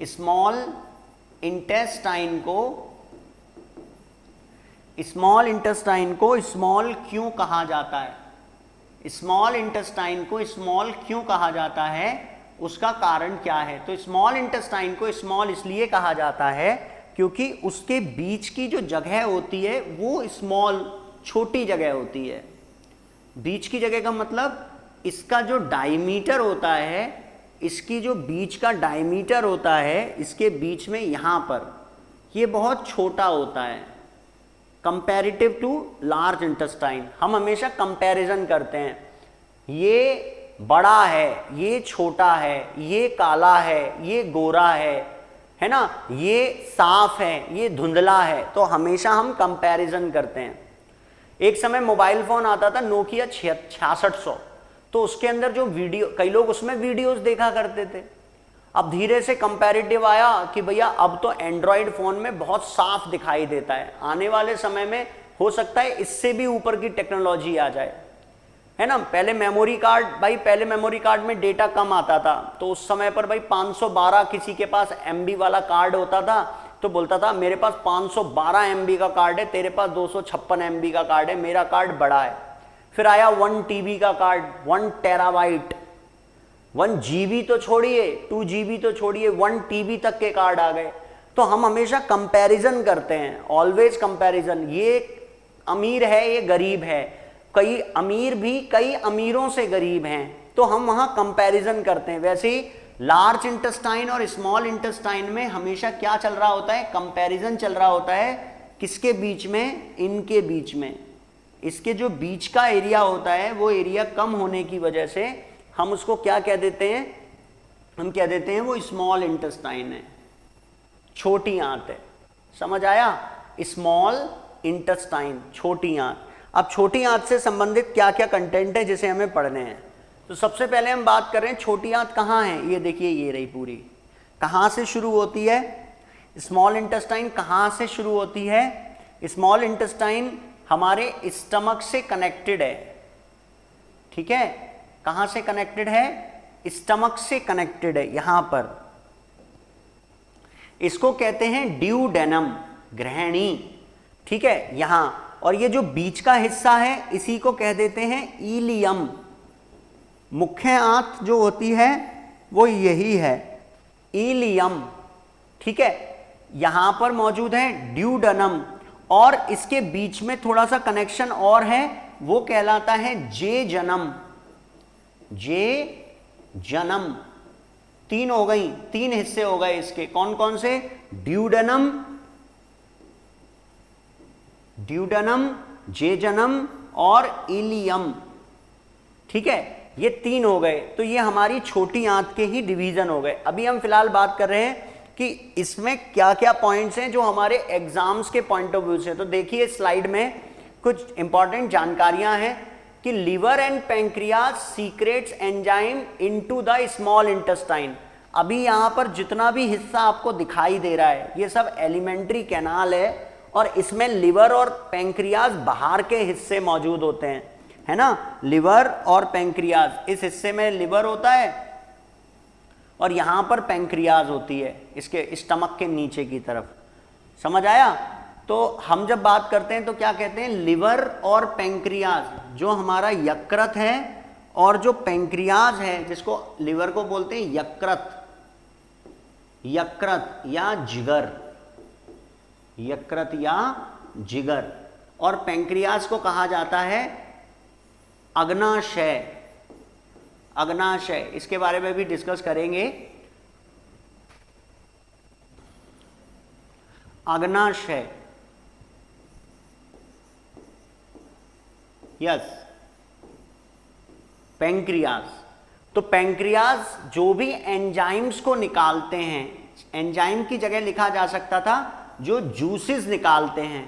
स्मॉल इंटेस्टाइन को स्मॉल क्यों कहा जाता है, स्मॉल इंटेस्टाइन को स्मॉल क्यों कहा जाता है, उसका कारण क्या है। तो स्मॉल इंटेस्टाइन को स्मॉल इसलिए कहा जाता है क्योंकि उसके बीच की जो जगह होती है वो स्मॉल, छोटी जगह होती है। बीच की जगह का मतलब इसका जो डायमीटर होता है, इसकी जो बीच का डायमीटर होता है, इसके बीच में यहाँ पर ये बहुत छोटा होता है कंपैरेटिव टू लार्ज इंटेस्टाइन। हम हमेशा कंपैरिजन करते हैं, ये बड़ा है, ये छोटा है, ये काला है, ये गोरा है ना, ये साफ है, ये धुंधला है, तो हमेशा हम कंपैरिजन करते हैं। एक समय मोबाइल फोन आता था नोकिया 6600, तो उसके अंदर जो वीडियो, कई लोग उसमें वीडियोस देखा करते थे। अब धीरे से कंपैरेटिव आया कि भैया अब तो एंड्रॉयड फोन में बहुत साफ दिखाई देता है, आने वाले समय में हो सकता है इससे भी ऊपर की टेक्नोलॉजी आ जाए, है ना। पहले मेमोरी कार्ड, भाई पहले मेमोरी कार्ड में डेटा कम आता था, तो उस समय पर भाई 512 किसी के पास MB वाला कार्ड होता था, तो बोलता था मेरे पास 512 MB का कार्ड है, तेरे पास 256 MB का कार्ड है, मेरा कार्ड बड़ा है। फिर आया 1 TB का कार्ड, 1 टेराबाइट, 1 GB तो छोड़िए, 2 GB तो छोड़िए, 1 TB तक के कार्ड आ गए। तो हम हमेशा कंपैरिजन करते हैं, ऑलवेज कंपैरिजन, ये अमीर है, ये गरीब है, कई अमीर भी कई अमीरों से गरीब हैं, तो हम वहां कंपैरिजन करते हैं। वैसे ही लार्ज इंटेस्टाइन और स्मॉल इंटेस्टाइन में हमेशा क्या चल रहा होता है, कंपैरिजन चल रहा होता है। किसके बीच में, इनके बीच में। इसके जो बीच का एरिया होता है वो एरिया कम होने की वजह से हम उसको क्या कह देते हैं, हम कह देते हैं वो स्मॉल इंटेस्टाइन है, छोटी आंत है। समझ आया, स्मॉल इंटेस्टाइन, छोटी आंत। अब छोटी आंत से संबंधित क्या क्या कंटेंट है जिसे हमें पढ़ने हैं। तो सबसे पहले हम बात कर रहे हैं छोटी आंत कहाँ है, ये देखिए, ये रही पूरी। कहाँ से शुरू होती है स्मॉल इंटेस्टाइन, कहाँ से शुरू होती है। स्मॉल इंटेस्टाइन हमारे स्टमक से कनेक्टेड है, ठीक है। कहाँ से कनेक्टेड है, स्टमक से कनेक्टेड है, यहां पर। इसको कहते हैं ड्यूडेनम, ग्रहणी, ठीक है, यहां। और ये जो बीच का हिस्सा है इसी को कह देते हैं इलियम। मुख्य आंत जो होती है वो यही है, इलियम, ठीक है। यहां पर मौजूद है ड्यूडेनम, और इसके बीच में थोड़ा सा कनेक्शन और है, वो कहलाता है जेजनम। जेजनम, 3 हो गई, 3 हिस्से हो गए इसके। कौन कौन से, ड्यूडेनम, ड्यूडेनम, जेजनम और इलियम। ठीक है, ये 3 हो गए। तो ये हमारी छोटी आंत के ही डिवीजन हो गए। अभी हम फिलहाल बात कर रहे हैं कि इसमें क्या क्या पॉइंट्स हैं जो हमारे एग्जाम्स के पॉइंट ऑफ व्यू से। तो देखिए स्लाइड में कुछ इंपॉर्टेंट जानकारियां हैं कि liver and pancreas secrets enzyme into the small intestine. अभी यहाँ पर जितना भी हिस्सा आपको दिखाई दे रहा है ये सब एलिमेंट्री कैनाल है और इसमें लिवर और पैंक्रियाज बाहर के हिस्से मौजूद होते हैं, है ना। लिवर और पैंक्रियाज, इस हिस्से में लिवर होता है और यहां पर पैंक्रियाज होती है इसके स्टमक के नीचे की तरफ। समझ आया? तो हम जब बात करते हैं तो क्या कहते हैं, लिवर और पैंक्रियाज, जो हमारा यकृत है और जो पैंक्रियाज है, जिसको लिवर को बोलते हैं यकृत, यकृत या जिगर, यकृत या जिगर, और पैंक्रियाज को कहा जाता है अग्नाशय। अग्नाशय, इसके बारे में भी डिस्कस करेंगे। अग्नाशय, यस, पैंक्रियाज। तो पैंक्रियाज जो भी एंजाइम्स को निकालते हैं, एंजाइम की जगह लिखा जा सकता था जो जूसेस निकालते हैं,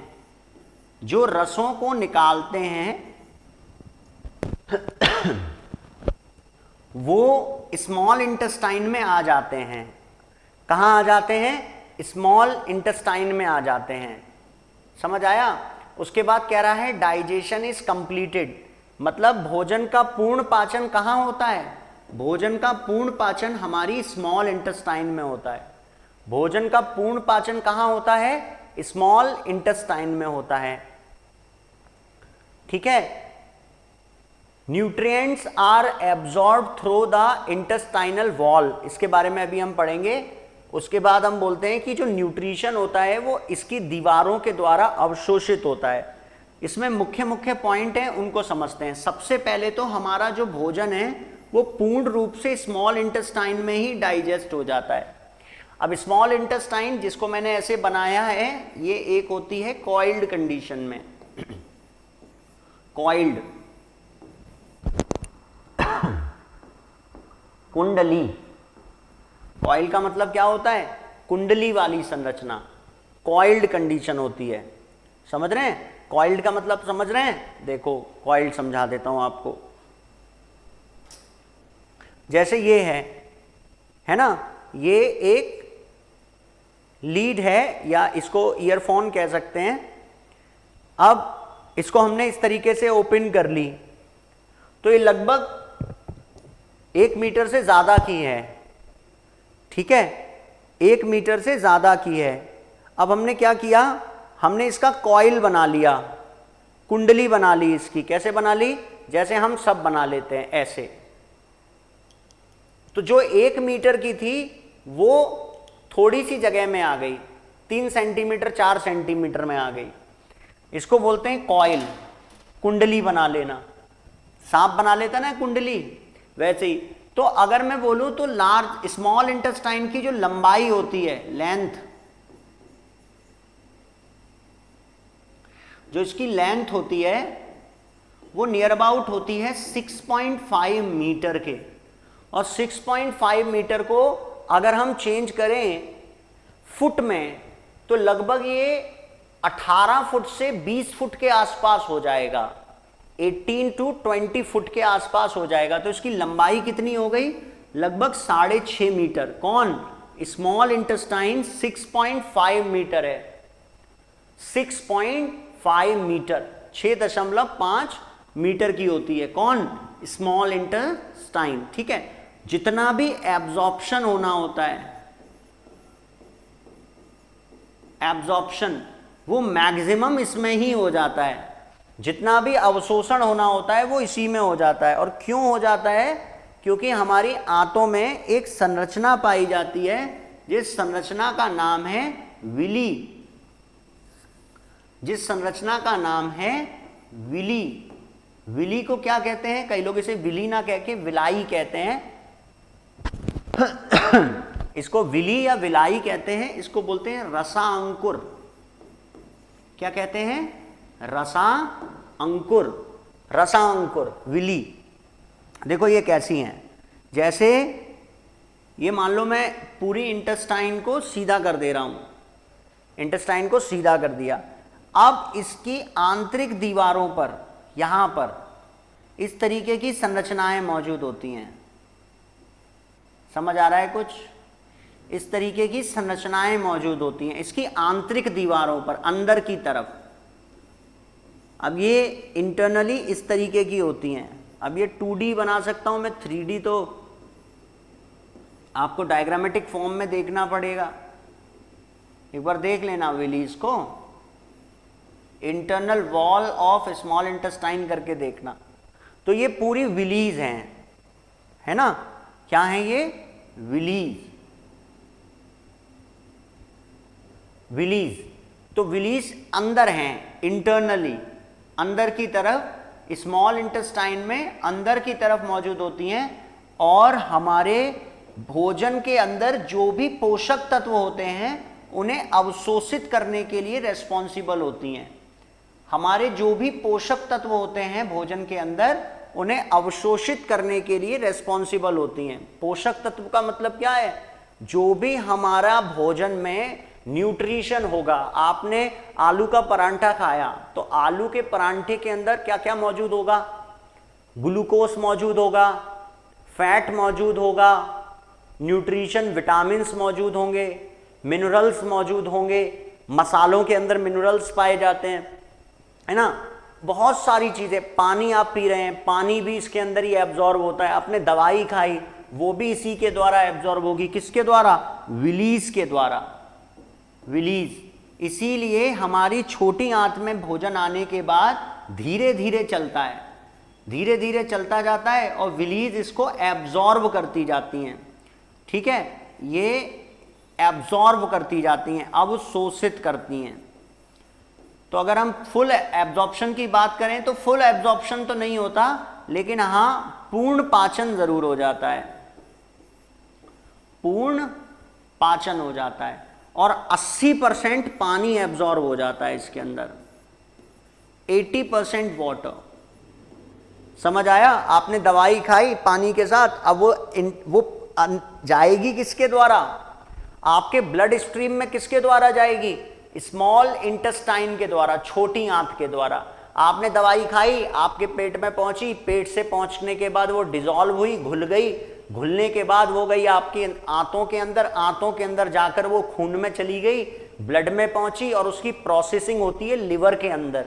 जो रसों को निकालते हैं, वो स्मॉल इंटेस्टाइन में आ जाते हैं। कहाँ आ जाते हैं? स्मॉल इंटेस्टाइन में आ जाते हैं। समझ आया? उसके बाद कह रहा है डाइजेशन इज कंप्लीटेड, मतलब भोजन का पूर्ण पाचन कहाँ होता है? भोजन का पूर्ण पाचन हमारी स्मॉल इंटेस्टाइन में होता है। भोजन का पूर्ण पाचन कहाँ होता है? स्मॉल इंटेस्टाइन में होता है। ठीक है। Nutrients are absorb through the intestinal wall, इसके बारे में अभी हम पढ़ेंगे। उसके बाद हम बोलते हैं कि जो न्यूट्रिशन होता है वो इसकी दीवारों के द्वारा अवशोषित होता है। इसमें मुख्य मुख्य पॉइंट हैं, उनको समझते हैं। सबसे पहले तो हमारा जो भोजन है वो पूर्ण रूप से स्मॉल इंटेस्टाइन में ही डाइजेस्ट हो जाता है। अब स्मॉल इंटेस्टाइन जिसको मैंने ऐसे बनाया है, ये एक होती है कॉइल्ड कंडीशन में, कॉइल्ड, कुंडली। कॉइल का मतलब क्या होता है? कुंडली वाली संरचना, कॉइल्ड कंडीशन होती है। समझ रहे हैं? कॉइल्ड का मतलब समझ रहे हैं? देखो कॉइल्ड समझा देता हूं आपको। जैसे ये है ना, ये एक लीड है या इसको ईयरफोन कह सकते हैं। अब इसको हमने इस तरीके से ओपन कर ली तो ये लगभग 1 मीटर से ज्यादा की है। ठीक है, 1 मीटर से ज्यादा की है। अब हमने क्या किया, हमने इसका कॉइल बना लिया, कुंडली बना ली इसकी। कैसे बना ली? जैसे हम सब बना लेते हैं ऐसे। तो जो 1 मीटर की थी वो थोड़ी सी जगह में आ गई, 3 सेंटीमीटर 4 सेंटीमीटर में आ गई। इसको बोलते हैं कॉइल, कुंडली बना लेना। सांप बना लेता ना कुंडली, वैसे ही। तो अगर मैं बोलूं तो लार्ज स्मॉल इंटेस्टाइन की जो लंबाई होती है, लेंथ, जो इसकी लेंथ होती है वो नियर अबाउट होती है 6.5 मीटर के। और 6.5 मीटर को अगर हम चेंज करें फुट में तो लगभग ये 18 फुट से 20 फुट के आसपास हो जाएगा, 18 to 20 फुट के आसपास हो जाएगा। तो इसकी लंबाई कितनी हो गई? लगभग 6.5 मीटर। कौन? स्मॉल इंटेस्टाइन 6.5 मीटर है, 6.5 मीटर, 6.5 मीटर की होती है। कौन? Small intestine. ठीक है। जितना भी एब्जॉर्प्शन होना होता है, एब्जॉर्प्शन, वो मैक्सिमम इसमें ही हो जाता है। जितना भी अवशोषण होना होता है वो इसी में हो जाता है। और क्यों हो जाता है? क्योंकि हमारी आंतों में एक संरचना पाई जाती है जिस संरचना का नाम है विली, जिस संरचना का नाम है विली। विली को क्या कहते हैं? कई लोग इसे विली ना कह के विलाई कहते हैं। इसको विली या विलाई कहते हैं। इसको बोलते हैं रसांकुर। क्या कहते हैं? रसा अंकुर, रसा अंकुर विली। देखो ये कैसी हैं, जैसे ये मान लो मैं पूरी इंटेस्टाइन को सीधा कर दे रहा हूं, इंटेस्टाइन को सीधा कर दिया। अब इसकी आंतरिक दीवारों पर यहां पर इस तरीके की संरचनाएं मौजूद होती हैं। समझ आ रहा है कुछ? इस तरीके की संरचनाएं मौजूद होती हैं इसकी आंतरिक दीवारों पर, अंदर की तरफ। अब ये इंटरनली इस तरीके की होती हैं। अब ये 2D बना सकता हूं मैं, 3D तो आपको डायग्रामेटिक फॉर्म में देखना पड़ेगा। एक बार देख लेना विलीज को, internal wall of small intestine करके देखना। तो ये पूरी विलीज हैं, है ना? क्या है ये? विलीज। विलीज, तो विलीज अंदर हैं, इंटरनली अंदर की तरफ, स्मॉल इंटेस्टाइन में अंदर की तरफ मौजूद होती हैं। और हमारे भोजन के अंदर जो भी पोषक तत्व होते हैं उन्हें अवशोषित करने के लिए रेस्पॉन्सिबल होती हैं। हमारे जो भी पोषक तत्व होते हैं भोजन के अंदर उन्हें अवशोषित करने के लिए रेस्पॉन्सिबल होती हैं। पोषक तत्व का मतलब क्या है? जो भी हमारा भोजन में न्यूट्रिशन होगा। आपने आलू का परांठा खाया तो आलू के परांठे के अंदर क्या क्या मौजूद होगा? ग्लूकोज मौजूद होगा, फैट मौजूद होगा, न्यूट्रिशन विटामिन्स मौजूद होंगे, मिनरल्स मौजूद होंगे। मसालों के अंदर मिनरल्स पाए जाते हैं, है ना? बहुत सारी चीजें, पानी आप पी रहे हैं, पानी भी इसके अंदर ही एब्जॉर्ब होता है। आपने दवाई खाई वो भी इसी के द्वारा एब्जॉर्ब होगी। किसके द्वारा? विलीज के द्वारा, विलीज। इसीलिए हमारी छोटी आंत में भोजन आने के बाद धीरे धीरे चलता है, धीरे धीरे चलता जाता है और विलीज इसको एब्जॉर्ब करती जाती हैं। ठीक है, ये एब्जॉर्ब करती जाती हैं, अवशोषित करती हैं। तो अगर हम फुल एब्जॉर्प्शन की बात करें तो फुल एब्जॉर्प्शन तो नहीं होता, लेकिन हाँ पूर्ण पाचन जरूर हो जाता है, पूर्ण पाचन हो जाता है। और 80% पानी एब्जॉर्ब हो जाता है इसके अंदर, 80% वाटर। समझ आया? आपने दवाई खाई पानी के साथ, अब वो जाएगी किसके द्वारा? आपके ब्लड स्ट्रीम में किसके द्वारा जाएगी? स्मॉल इंटेस्टाइन के द्वारा, छोटी आंत के द्वारा। आपने दवाई खाई, आपके पेट में पहुंची, पेट से पहुंचने के बाद वो डिसॉल्व हुई, घुल गई, घुलने के बाद वो गई आपकी आंतों के अंदर, आंतों के अंदर जाकर वो खून में चली गई, ब्लड में पहुंची और उसकी प्रोसेसिंग होती है लिवर के अंदर।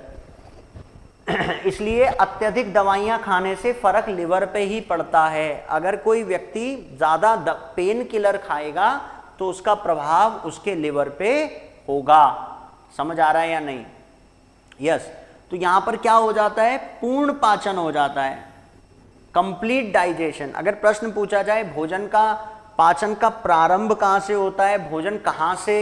इसलिए अत्यधिक दवाइयां खाने से फर्क लिवर पे ही पड़ता है। अगर कोई व्यक्ति ज्यादा पेन किलर खाएगा तो उसका प्रभाव उसके लिवर पे होगा। समझ आ रहा है या नहीं? यस। तो यहां पर क्या हो जाता है? पूर्ण पाचन हो जाता है, कंप्लीट डाइजेशन। अगर प्रश्न पूछा जाए भोजन का पाचन का प्रारंभ कहां से होता है, भोजन कहां से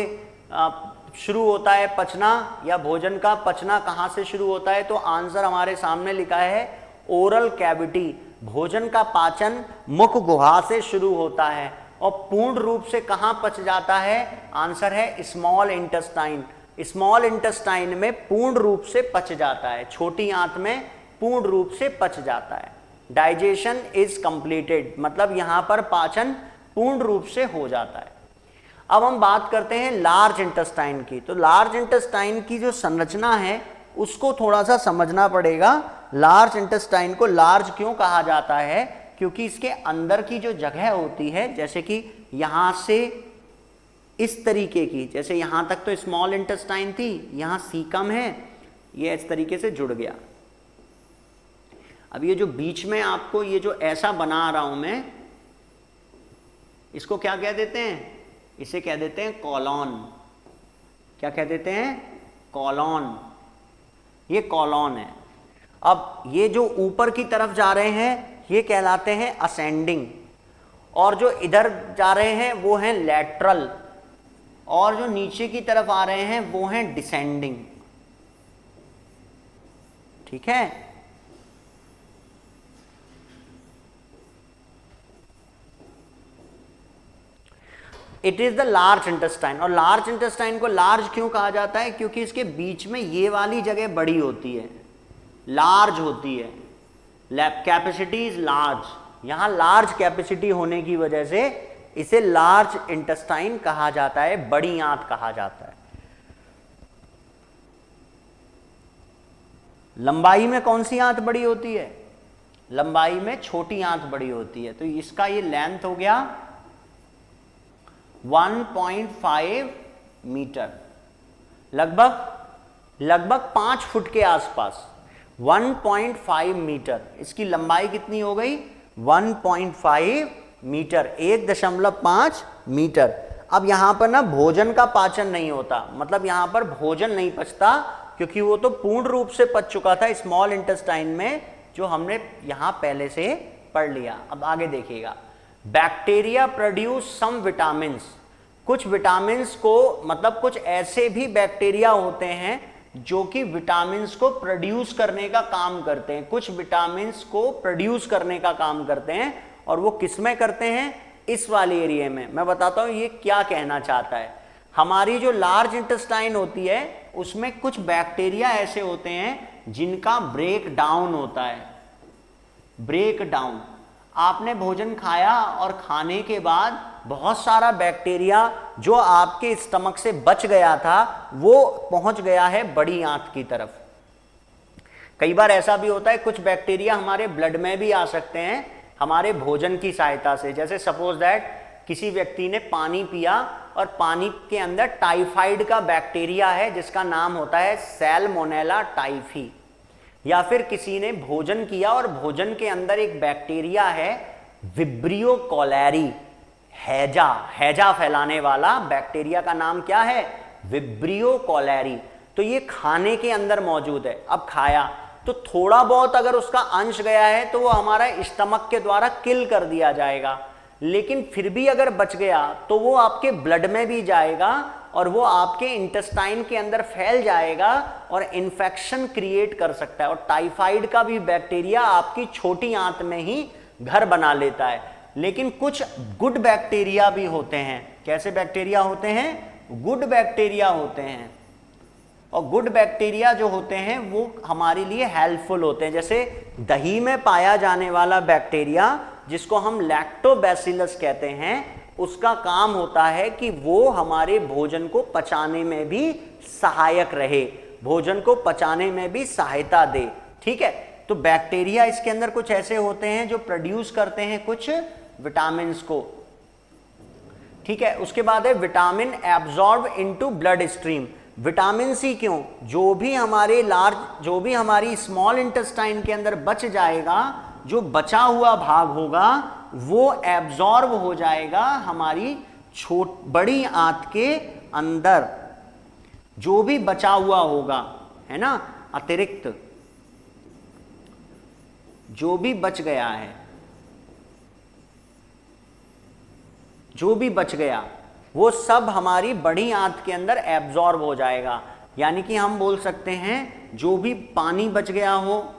शुरू होता है पचना, या भोजन का पचना कहां से शुरू होता है, तो आंसर हमारे सामने लिखा है ओरल कैविटी। भोजन का पाचन मुख गुहा से शुरू होता है और पूर्ण रूप से कहां पच जाता है? आंसर है स्मॉल इंटेस्टाइन। स्मॉल इंटेस्टाइन में पूर्ण रूप से पच जाता है, छोटी आंत में पूर्ण रूप से पच जाता है। डाइजेशन इज कंप्लीटेड, मतलब यहां पर पाचन पूर्ण रूप से हो जाता है। अब हम बात करते हैं लार्ज इंटेस्टाइन की। तो लार्ज इंटेस्टाइन की जो संरचना है उसको थोड़ा सा समझना पड़ेगा। लार्ज इंटेस्टाइन को लार्ज क्यों कहा जाता है? क्योंकि इसके अंदर की जो जगह होती है, जैसे कि यहां से इस तरीके की, जैसे यहां तक तो स्मॉल इंटेस्टाइन थी, यहां सीकम है, ये इस तरीके से जुड़ गया। अब ये जो बीच में आपको ये जो ऐसा बना रहा हूं मैं, इसको क्या कह देते हैं? इसे कह देते हैं कॉलॉन। क्या कह देते हैं? कॉलॉन। ये कॉलॉन है। अब ये जो ऊपर की तरफ जा रहे हैं ये कहलाते हैं असेंडिंग, और जो इधर जा रहे हैं वो हैं लैटरल, और जो नीचे की तरफ आ रहे हैं वो हैं डिसेंडिंग। ठीक है? It is the large intestine. और लार्ज इंटेस्टाइन को लार्ज क्यों कहा जाता है? क्योंकि इसके बीच में ये वाली जगह बड़ी होती है, लार्ज होती है, कैपेसिटी इज लार्ज। यहां लार्ज कैपेसिटी होने की वजह से इसे लार्ज इंटेस्टाइन कहा जाता है, बड़ी आंत कहा जाता है। लंबाई में कौन सी आंत बड़ी होती है? लंबाई में छोटी आंत बड़ी होती है। तो इसका ये लेंथ हो गया 1.5 मीटर, लगभग 5 फुट के आसपास। 1.5 मीटर, इसकी लंबाई कितनी हो गई? 1.5 मीटर, 1.5 मीटर। अब यहां पर ना भोजन का पाचन नहीं होता, मतलब यहां पर भोजन नहीं पचता, क्योंकि वो तो पूर्ण रूप से पच चुका था स्मॉल इंटेस्टाइन में, जो हमने यहां पहले से पढ़ लिया। अब आगे देखिएगा, बैक्टीरिया प्रोड्यूस सम विटामिन्स। कुछ विटामिन्स को, मतलब कुछ ऐसे भी बैक्टीरिया होते हैं जो कि विटामिन्स को प्रोड्यूस करने का काम करते हैं, कुछ विटामिन्स को प्रोड्यूस करने का काम करते हैं। और वो किस में करते हैं? इस वाले एरिया में। मैं बताता हूं ये क्या कहना चाहता है। हमारी जो लार्ज इंटेस्टाइन होती है उसमें कुछ बैक्टीरिया ऐसे होते हैं जिनका ब्रेक डाउन होता है, ब्रेक डाउन। आपने भोजन खाया और खाने के बाद बहुत सारा बैक्टीरिया जो आपके स्टमक से बच गया था वो पहुंच गया है बड़ी आंत की तरफ। कई बार ऐसा भी होता है, कुछ बैक्टीरिया हमारे ब्लड में भी आ सकते हैं हमारे भोजन की सहायता से। जैसे सपोज दैट किसी व्यक्ति ने पानी पिया और पानी के अंदर टाइफाइड का बैक्टीरिया है जिसका नाम होता है सैल्मोनेला टाइफी, या फिर किसी ने भोजन किया और भोजन के अंदर एक बैक्टीरिया है विब्रियो कोलेरी, हैजा फैलाने वाला बैक्टीरिया का नाम क्या है? Vibrio cholerae. तो ये खाने के अंदर मौजूद है। अब खाया तो थोड़ा बहुत अगर उसका अंश गया है तो वो हमारा स्टमक के द्वारा किल कर दिया जाएगा, लेकिन फिर भी अगर बच गया तो वो आपके ब्लड में भी जाएगा और वो आपके इंटेस्टाइन के अंदर फैल जाएगा और इन्फेक्शन क्रिएट कर सकता है। और टाइफाइड का भी बैक्टीरिया आपकी छोटी आंत में ही घर बना लेता है। लेकिन कुछ गुड बैक्टीरिया भी होते हैं। कैसे बैक्टीरिया होते हैं? गुड बैक्टीरिया होते हैं। और गुड बैक्टीरिया जो होते हैं वो हमारे लिए हेल्पफुल होते हैं। जैसे दही में पाया जाने वाला बैक्टीरिया जिसको हम लैक्टोबैसिलस कहते हैं, उसका काम होता है कि वो हमारे भोजन को पचाने में भी सहायक रहे, भोजन को पचाने में भी सहायता दे। ठीक है, तो बैक्टीरिया इसके अंदर कुछ ऐसे होते हैं जो प्रोड्यूस करते हैं कुछ विटामिन्स को। ठीक है, उसके बाद है vitamin absorb into blood stream. Vitamin C क्यों? जो भी हमारी स्मॉल इंटेस्टाइन के अंदर बच जाएगा, जो बचा हुआ भाग होगा वो एब्जॉर्ब हो जाएगा हमारी बड़ी आंत के अंदर। जो भी बचा हुआ होगा, है ना, अतिरिक्त जो भी बच गया है, जो भी बच गया वो सब हमारी बड़ी आंत के अंदर एब्जॉर्ब हो जाएगा। यानी कि हम बोल सकते हैं जो भी पानी बच गया हो,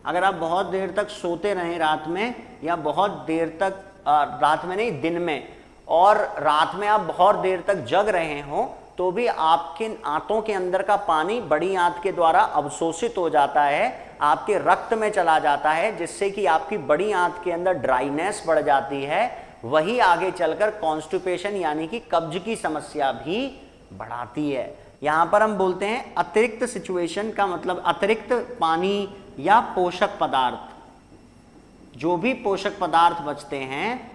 अगर आप बहुत देर तक सोते रहें रात में, या बहुत देर तक रात में नहीं दिन में, और रात में आप बहुत देर तक जग रहे हो, तो भी आपके आंतों के अंदर का पानी बड़ी आंत के द्वारा अवशोषित हो जाता है, आपके रक्त में चला जाता है, जिससे कि आपकी बड़ी आंत के अंदर ड्राइनेस बढ़ जाती है। वही आगे चलकर कॉन्स्टिपेशन यानी कि कब्ज की समस्या भी बढ़ाती है। यहां पर हम बोलते हैं अतिरिक्त सिचुएशन का मतलब अतिरिक्त पानी या पोषक पदार्थ। जो भी पोषक पदार्थ बचते हैं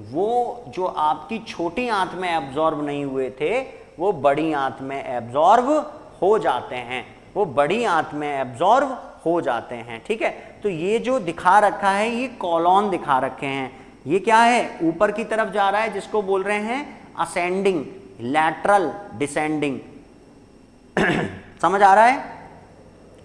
वो जो आपकी छोटी आंत में एब्जॉर्ब नहीं हुए थे वो बड़ी आंत में एब्जॉर्ब हो जाते हैं, वो बड़ी आंत में एब्जॉर्ब हो जाते हैं। ठीक है, तो ये जो दिखा रखा है ये कॉलॉन दिखा रखे हैं। ये क्या है? ऊपर की तरफ जा रहा है, जिसको बोल रहे हैं असेंडिंग, लैटरल, डिसेंडिंग। समझ आ रहा है?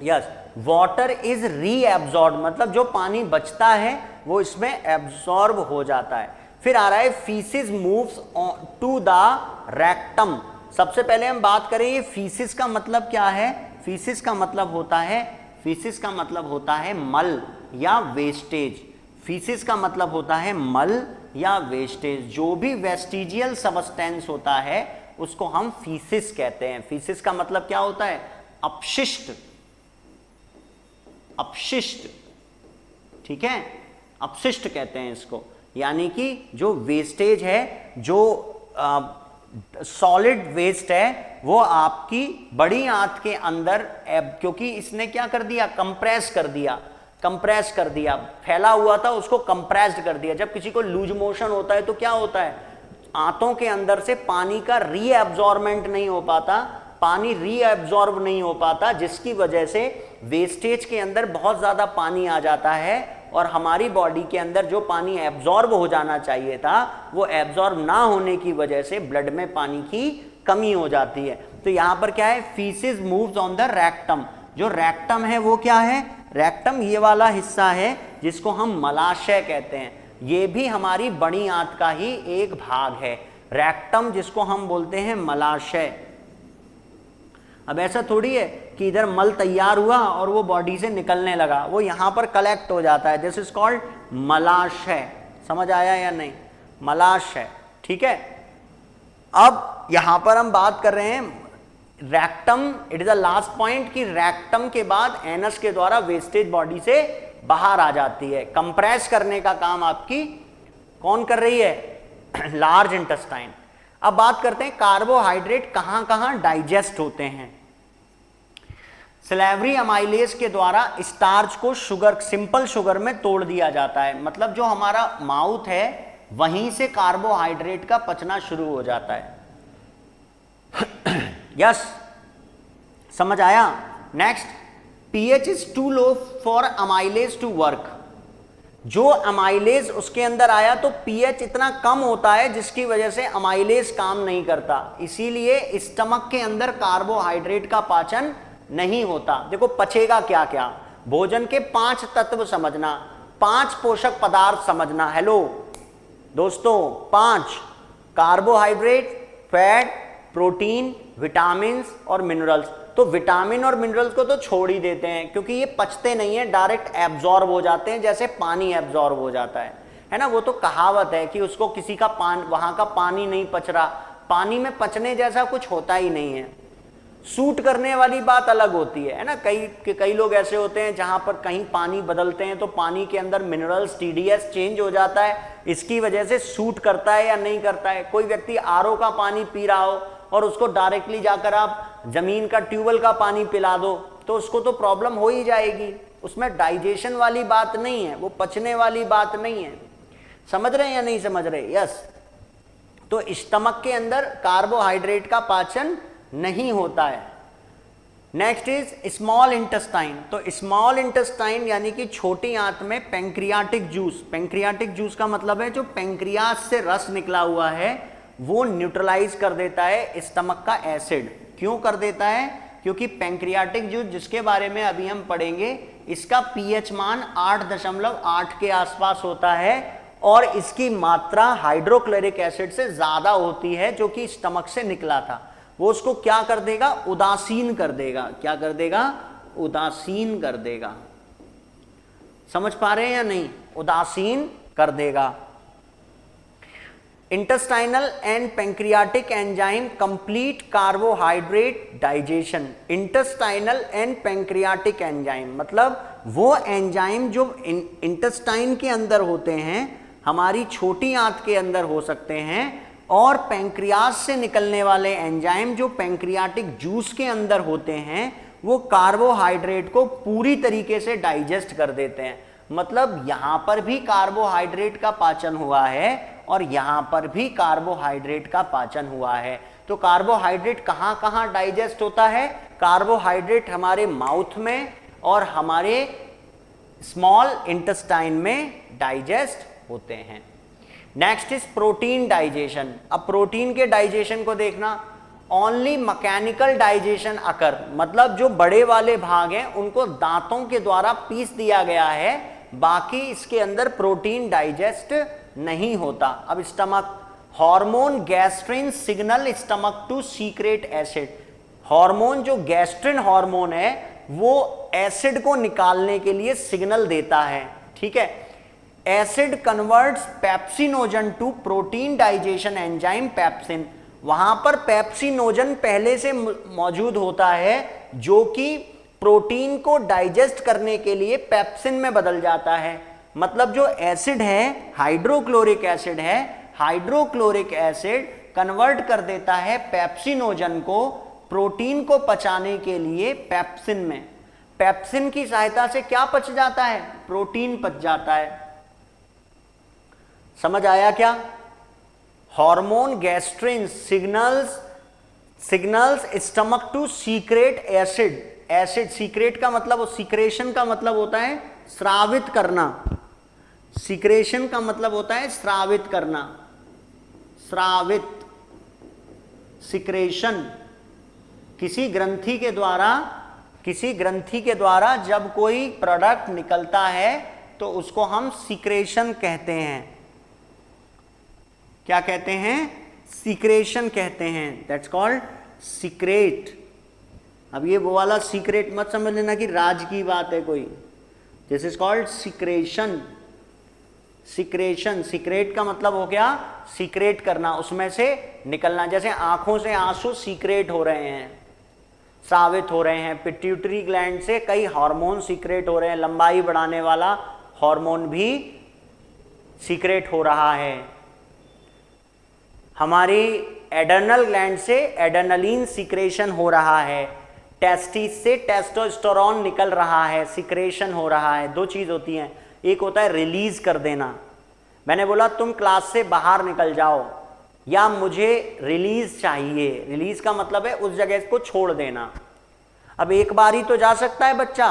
यस। वाटर इज रीएब्जॉर्ब, मतलब जो पानी बचता है वो इसमें एब्जॉर्ब हो जाता है। फिर आ रहा है feces moves to the rectum. सबसे पहले हम बात करें ये फीसिस का मतलब क्या है। फीसिस का मतलब होता है मल या वेस्टेज। फीसिस का मतलब होता है मल या वेस्टेज, जो भी वेस्टिजियल सबस्टेंस होता है उसको हम फीसिस कहते हैं। फीसिस का मतलब क्या होता है? अपशिष्ट, अपशिष्ट, ठीक है, अपशिष्ट कहते हैं इसको। यानी कि जो वेस्टेज है, जो सॉलिड वेस्ट है, वो आपकी बड़ी आंत के अंदर, क्योंकि इसने क्या कर दिया? कंप्रेस कर दिया, कंप्रेस कर दिया, फैला हुआ था उसको कंप्रेस्ड कर दिया। जब किसी को लूज मोशन होता है तो क्या होता है? आंतों के अंदर से पानी का रीएब्जॉर्बमेंट नहीं हो पाता, पानी रीएब्जॉर्ब नहीं हो पाता, जिसकी वजह से वेस्टेज के अंदर बहुत ज्यादा पानी आ जाता है और हमारी बॉडी के अंदर जो पानी एब्जॉर्ब हो जाना चाहिए था वो एब्जॉर्ब ना होने की वजह से ब्लड में पानी की कमी हो जाती है। तो यहां पर क्या है? Feces moves on the rectum. जो रेक्टम है वो क्या है? रेक्टम ये वाला हिस्सा है जिसको हम मलाशय कहते हैं। ये भी हमारी बड़ी आंत का ही एक भाग है, रेक्टम जिसको हम बोलते हैं मलाशय। अब ऐसा थोड़ी है कि इधर मल तैयार हुआ और वो बॉडी से निकलने लगा, वो यहां पर कलेक्ट हो जाता है। दिस इज कॉल्ड मलाशय। समझ आया या नहीं? मलाशय, ठीक है। अब यहां पर हम बात कर रहे हैं rectum, it is the last point कि रेक्टम के बाद एनस के द्वारा वेस्टेज बॉडी से बाहर आ जाती है। कंप्रेस करने का काम आपकी कौन कर रही है? Large intestine. अब बात करते हैं कार्बोहाइड्रेट कहां कहां डाइजेस्ट होते हैं। सलेवरी अमाइलेज के द्वारा स्टार्च को शुगर, सिंपल शुगर में तोड़ दिया जाता है। मतलब जो हमारा माउथ है वहीं से कार्बोहाइड्रेट का पचना शुरू हो जाता है। यस, समझ आया? Next, pH is too low for amylase to work. जो अमाइलेज उसके अंदर आया तो पीएच इतना कम होता है जिसकी वजह से अमाइलेज काम नहीं करता, इसीलिए स्टमक के अंदर कार्बोहाइड्रेट का पाचन नहीं होता। देखो पचेगा क्या क्या? भोजन के 5 तत्व समझना, 5 पोषक पदार्थ समझना। हेलो दोस्तों, 5: कार्बोहाइड्रेट, फैट, प्रोटीन, विटामिन और मिनरल्स। तो विटामिन और मिनरल्स को तो छोड़ ही देते हैं क्योंकि ये पचते नहीं है, डायरेक्ट एब्जॉर्ब हो जाते हैं, जैसे पानी एब्जॉर्ब हो जाता है ना। वो तो कहावत है कि उसको किसी का वहां का पानी नहीं पच रहा। पानी में पचने जैसा कुछ होता ही नहीं है। सूट करने वाली बात अलग होती है ना। कई लोग ऐसे होते हैं जहां पर कहीं पानी बदलते हैं तो पानी के अंदर मिनरल्स, टीडीएस चेंज हो जाता है, इसकी वजह से सूट करता है या नहीं करता है। कोई व्यक्ति आरओ का पानी पी रहा हो और उसको डायरेक्टली जाकर आप जमीन का ट्यूबवेल का पानी पिला दो तो उसको तो प्रॉब्लम हो ही जाएगी। उसमें डाइजेशन वाली बात नहीं है, वो पचने वाली बात नहीं है। समझ रहे हैं या नहीं समझ रहे? यस। तो स्टमक के अंदर कार्बोहाइड्रेट का पाचन नहीं होता है। Next is small intestine. तो स्मॉल इंटेस्टाइन यानी कि छोटी आंत में पैंक्रियाटिक जूस, पैंक्रियाटिक जूस का मतलब है जो पैंक्रियास से रस निकला हुआ है वो न्यूट्रलाइज कर देता है स्टमक का एसिड। क्यों कर देता है? क्योंकि पैंक्रियाटिक जूस जिसके बारे में अभी हम पढ़ेंगे, इसका पीएच मान 8.8 के आसपास होता है और इसकी मात्रा हाइड्रोक्लोरिक एसिड से ज्यादा होती है जो कि स्टमक से निकला था। वो उसको क्या कर देगा? उदासीन कर देगा। क्या कर देगा? उदासीन कर देगा। समझ पा रहे हैं या नहीं? उदासीन कर देगा। Intestinal and pancreatic enzyme complete carbohydrate digestion. Intestinal and pancreatic enzyme मतलब वो एंजाइम जो इंटेस्टाइन के अंदर होते हैं, हमारी छोटी आंत के अंदर हो सकते हैं, और पैंक्रियास से निकलने वाले एंजाइम जो पैंक्रियाटिक जूस के अंदर होते हैं, वो कार्बोहाइड्रेट को पूरी तरीके से डाइजेस्ट कर देते हैं। मतलब यहां पर भी कार्बोहाइड्रेट का पाचन हुआ है और यहां पर भी कार्बोहाइड्रेट का पाचन हुआ है। तो कार्बोहाइड्रेट कहां कहां डाइजेस्ट होता है? कार्बोहाइड्रेट हमारे माउथ में और हमारे स्मॉल इंटेस्टाइन में डाइजेस्ट होते हैं। Next is protein digestion. अब प्रोटीन के डाइजेशन को देखना, ओनली मैकेनिकल डाइजेशन अकर, मतलब जो बड़े वाले भाग हैं उनको दांतों के द्वारा पीस दिया गया है, बाकी इसके अंदर प्रोटीन डाइजेस्ट नहीं होता। अब stomach, hormone gastrin signal stomach to secrete acid. Hormone जो गैस्ट्रिन हार्मोन है वो एसिड को निकालने के लिए सिग्नल देता है, ठीक है। Acid converts pepsinogen to protein digestion enzyme pepsin. वहां पर पेप्सिनोजन पहले से मौजूद होता है जो कि प्रोटीन को डाइजेस्ट करने के लिए पेप्सिन में बदल जाता है। मतलब जो एसिड है, हाइड्रोक्लोरिक एसिड है, हाइड्रोक्लोरिक एसिड कन्वर्ट कर देता है पेप्सिनोजन को प्रोटीन को पचाने के लिए पेप्सिन में। पेप्सिन की सहायता से क्या पच जाता है? प्रोटीन पच जाता है। समझ आया क्या? Hormone gastrin signals stomach to secrete acid. Acid secrete का मतलब, सीक्रेशन का मतलब होता है स्रावित करना। सीक्रेशन का मतलब होता है स्रावित करना। स्रावित, सीक्रेशन किसी ग्रंथि के द्वारा जब कोई प्रोडक्ट निकलता है तो उसको हम सीक्रेशन कहते हैं। क्या कहते हैं? सीक्रेशन कहते हैं। That's called secret. अब ये वो वाला सीक्रेट मत समझ लेना कि राज की बात है कोई। This is called secretion. Secretion, secret का मतलब हो गया सीक्रेट करना, उसमें से निकलना। जैसे आंखों से आंसू सीक्रेट हो रहे हैं, सावित हो रहे हैं। पिट्यूटरी ग्लैंड से कई हार्मोन सीक्रेट हो रहे हैं। लंबाई बढ़ाने वाला हार्मोन भी सीक्रेट हो रहा है। हमारी एड्रेनल ग्लैंड से एड्रेनलिन सीक्रेशन हो रहा है। टेस्टिस से टेस्टोस्टेरोन निकल रहा है, सीक्रेशन हो रहा है। दो चीज होती हैं, एक होता है रिलीज कर देना। मैंने बोला तुम क्लास से बाहर निकल जाओ, या मुझे रिलीज चाहिए। रिलीज का मतलब है उस जगह को छोड़ देना। अब एक बार ही तो जा सकता है बच्चा।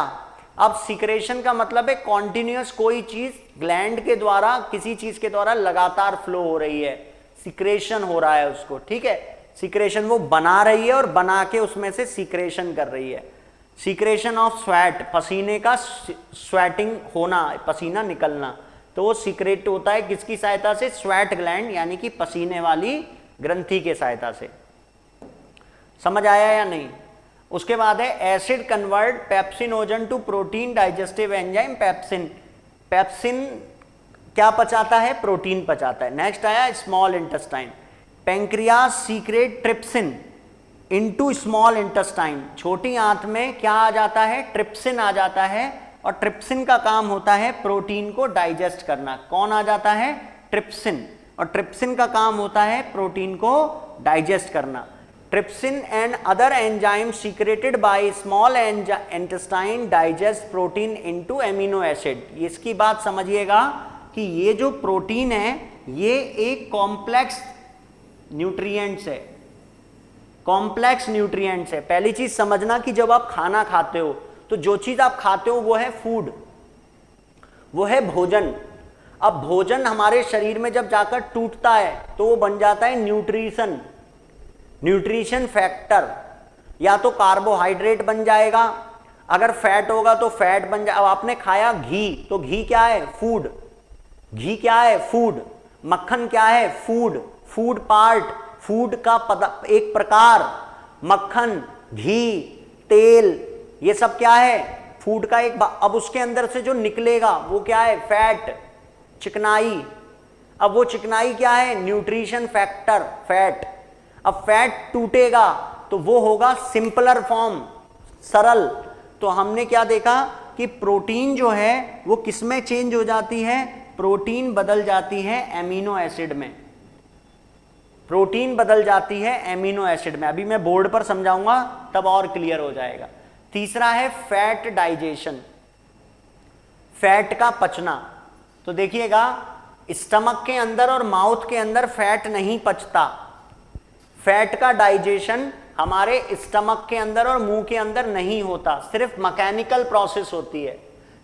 अब सीक्रेशन का मतलब है कॉन्टिन्यूअस, कोई चीज ग्लैंड के द्वारा, किसी चीज के द्वारा लगातार फ्लो हो रही है, सीक्रेशन हो रहा है उसको। ठीक है, सीक्रेशन वो बना रही है और बना के उसमें से सीक्रेशन कर रही है। सीक्रेशन ऑफ स्वेट, पसीने का स्वेटिंग होना, पसीना निकलना, तो वो सीक्रेट होता है किसकी सहायता से? स्वेट ग्लैंड, यानी कि पसीने वाली ग्रंथि के सहायता से। समझ आया या नहीं? उसके बाद है acid convert pepsinogen to protein digestive enzyme pepsin. Pepsin क्या पचाता है? प्रोटीन पचाता है। नेक्स्ट आया small intestine. Pancreas secrete trypsin into small intestine. छोटी आंत में क्या आ जाता है? ट्रिप्सिन आ जाता है, और ट्रिप्सिन का काम होता है प्रोटीन को डाइजेस्ट करना। कौन आ जाता है? ट्रिप्सिन। और ट्रिप्सिन का काम होता है प्रोटीन को डाइजेस्ट करना। Trypsin and other enzyme secreted by small intestine digest protein into amino acid. इसकी बात समझिएगा कि ये जो प्रोटीन है ये एक कॉम्प्लेक्स न्यूट्रिएंट्स है। कॉम्प्लेक्स न्यूट्रिएंट्स है। पहली चीज समझना कि जब आप खाना खाते हो तो जो चीज आप खाते हो वो है फूड, वो है भोजन। अब भोजन हमारे शरीर में जब जाकर टूटता है तो वो बन जाता है न्यूट्रिशन, न्यूट्रिशन फैक्टर। या तो कार्बोहाइड्रेट बन जाएगा, अगर फैट होगा तो फैट बन जाए। अब आपने खाया घी, तो घी क्या है? फूड। घी क्या है? फूड। मक्खन क्या है? फूड। फूड पार्ट, फूड का एक प्रकार। मक्खन, घी, तेल, ये सब क्या है? फूड का एक। अब उसके अंदर से जो निकलेगा वो क्या है? फैट, चिकनाई। अब वो चिकनाई क्या है? Nutrition factor, fat. अब फैट टूटेगा तो वो होगा सिंपलर फॉर्म, सरल। तो हमने क्या देखा कि प्रोटीन जो है वो किस में चेंज हो जाती है? प्रोटीन बदल जाती है एमिनो एसिड में। प्रोटीन बदल जाती है एमिनो एसिड में। अभी मैं बोर्ड पर समझाऊंगा तब और क्लियर हो जाएगा। तीसरा है फैट डाइजेशन, फैट का पचना। तो देखिएगा स्टमक के अंदर और माउथ के अंदर फैट नहीं पचता। फैट का डाइजेशन हमारे स्टमक के अंदर और मुंह के अंदर नहीं होता, सिर्फ मैकेनिकल प्रोसेस होती है।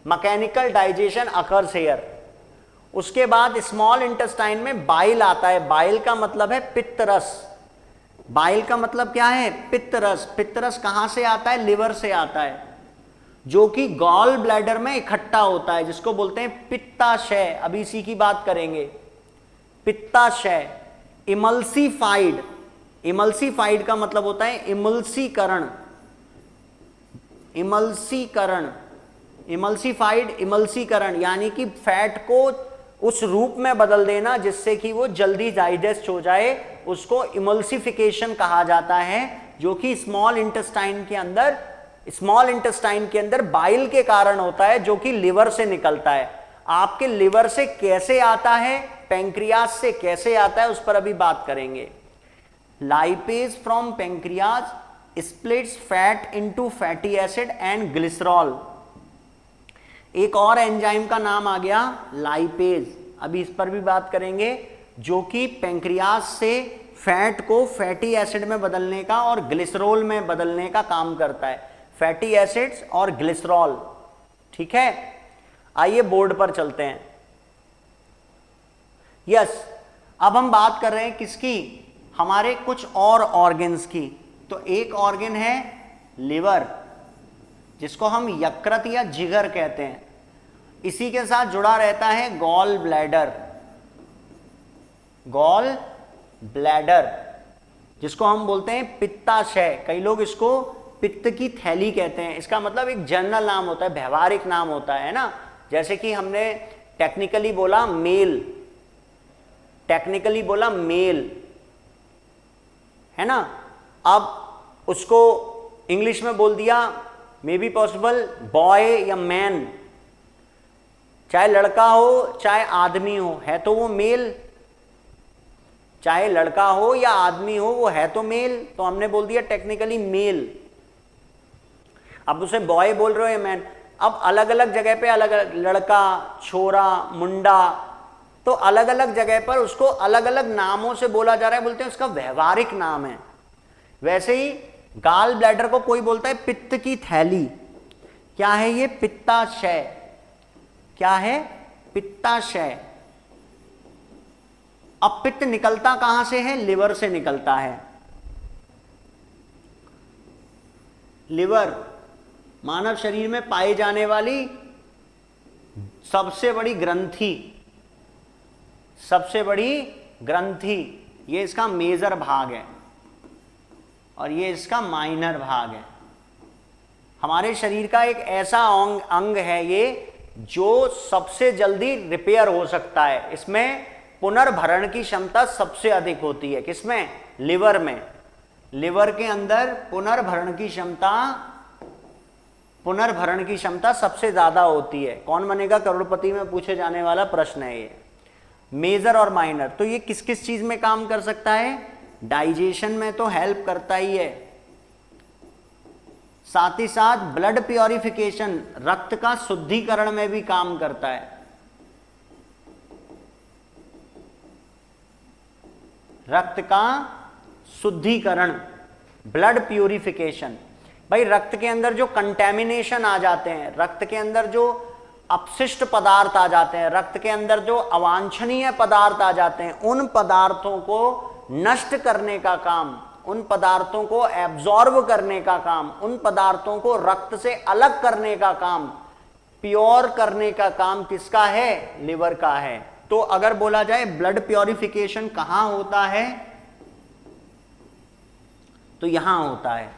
Mechanical digestion occurs here. उसके बाद स्मॉल इंटेस्टाइन में बाइल आता है। बाइल का मतलब है पित्त रस। बाइल का मतलब क्या है? पित्त रस। पित्त रस कहां से आता है? लिवर से आता है, जो कि गॉल ब्लैडर में इकट्ठा होता है, जिसको बोलते हैं पित्ताशय। अभी इसी की बात करेंगे। पित्ताशय, इमल्सीफाइड। इमल्सीफाइड का मतलब होता है इमल्सीकरण। इमल्सीकरण, इमल्सीफाइड, इमल्सीकरण, यानी कि फैट को उस रूप में बदल देना जिससे कि वो जल्दी डाइजेस्ट हो जाए, उसको इमल्सिफिकेशन कहा जाता है, जो कि स्मॉल इंटेस्टाइन के अंदर बाइल के कारण होता है, जो कि लिवर से निकलता है। आपके लिवर से कैसे आता है, पैंक्रियाज से कैसे आता है, उस पर अभी बात करेंगे। Lipase from pancreas splits fat into fatty acid and glycerol. एक और एंजाइम का नाम आ गया लाइपेज, अभी इस पर भी बात करेंगे, जो कि पैंक्रियाज से फैट को फैटी एसिड में बदलने का और ग्लिसरॉल में बदलने का काम करता है। फैटी एसिड्स और ग्लिसरॉल, ठीक है। आइए बोर्ड पर चलते हैं। यस, अब हम बात कर रहे हैं किसकी, हमारे कुछ और ऑर्गन्स की। तो एक ऑर्गन है लिवर, जिसको हम यकृत या जिगर कहते हैं। इसी के साथ जुड़ा रहता है गॉल ब्लैडर, जिसको हम बोलते हैं पित्ताशय। कई लोग इसको पित्त की थैली कहते हैं। इसका मतलब एक जनरल नाम होता है, व्यवहारिक नाम होता है ना। जैसे कि हमने टेक्निकली बोला मेल, है ना। अब उसको इंग्लिश में बोल दिया, मे बी पॉसिबल बॉय या मैन, चाहे लड़का हो चाहे आदमी हो, है तो वो मेल। चाहे लड़का हो या आदमी हो, वो है तो मेल, तो हमने बोल दिया टेक्निकली मेल। अब उसे बॉय बोल रहे हो या मैन। अब अलग अलग जगह पे अलग अलग, लड़का, छोरा, मुंडा, तो अलग अलग जगह पर उसको अलग अलग नामों से बोला जा रहा है, बोलते हैं उसका व्यवहारिक नाम है। वैसे ही गॉल ब्लैडर को कोई बोलता है पित्त की थैली। क्या है ये, पित्ताशय। क्या है, पित्ताशय। अब पित्त निकलता कहां से है, लिवर से निकलता है। लिवर मानव शरीर में पाई जाने वाली सबसे बड़ी ग्रंथि, ये इसका मेजर भाग है और ये इसका माइनर भाग है। हमारे शरीर का एक ऐसा अंग है ये, जो सबसे जल्दी रिपेयर हो सकता है। इसमें पुनर्भरण की क्षमता सबसे अधिक होती है। किसमें, लिवर में। लिवर के अंदर पुनर्भरण की क्षमता सबसे ज्यादा होती है। कौन बनेगा करोड़पति में पूछे जाने वाला प्रश्न है ये। मेजर और माइनर, तो ये किस किस चीज में काम कर सकता है, डाइजेशन में तो हेल्प करता ही है, साथ ही साथ ब्लड प्योरिफिकेशन, रक्त का शुद्धिकरण में भी काम करता है। रक्त का शुद्धिकरण, ब्लड प्यूरिफिकेशन। भाई रक्त के अंदर जो कंटेमिनेशन आ जाते हैं, रक्त के अंदर जो अपशिष्ट पदार्थ आ जाते हैं, रक्त के अंदर जो अवांछनीय पदार्थ आ जाते हैं, उन पदार्थों को नष्ट करने का काम, उन पदार्थों को एब्जॉर्ब करने का काम, उन पदार्थों को रक्त से अलग करने का काम, प्योर करने का काम किसका है, लिवर का है। तो अगर बोला जाए ब्लड प्योरिफिकेशन कहां होता है, तो यहां होता है।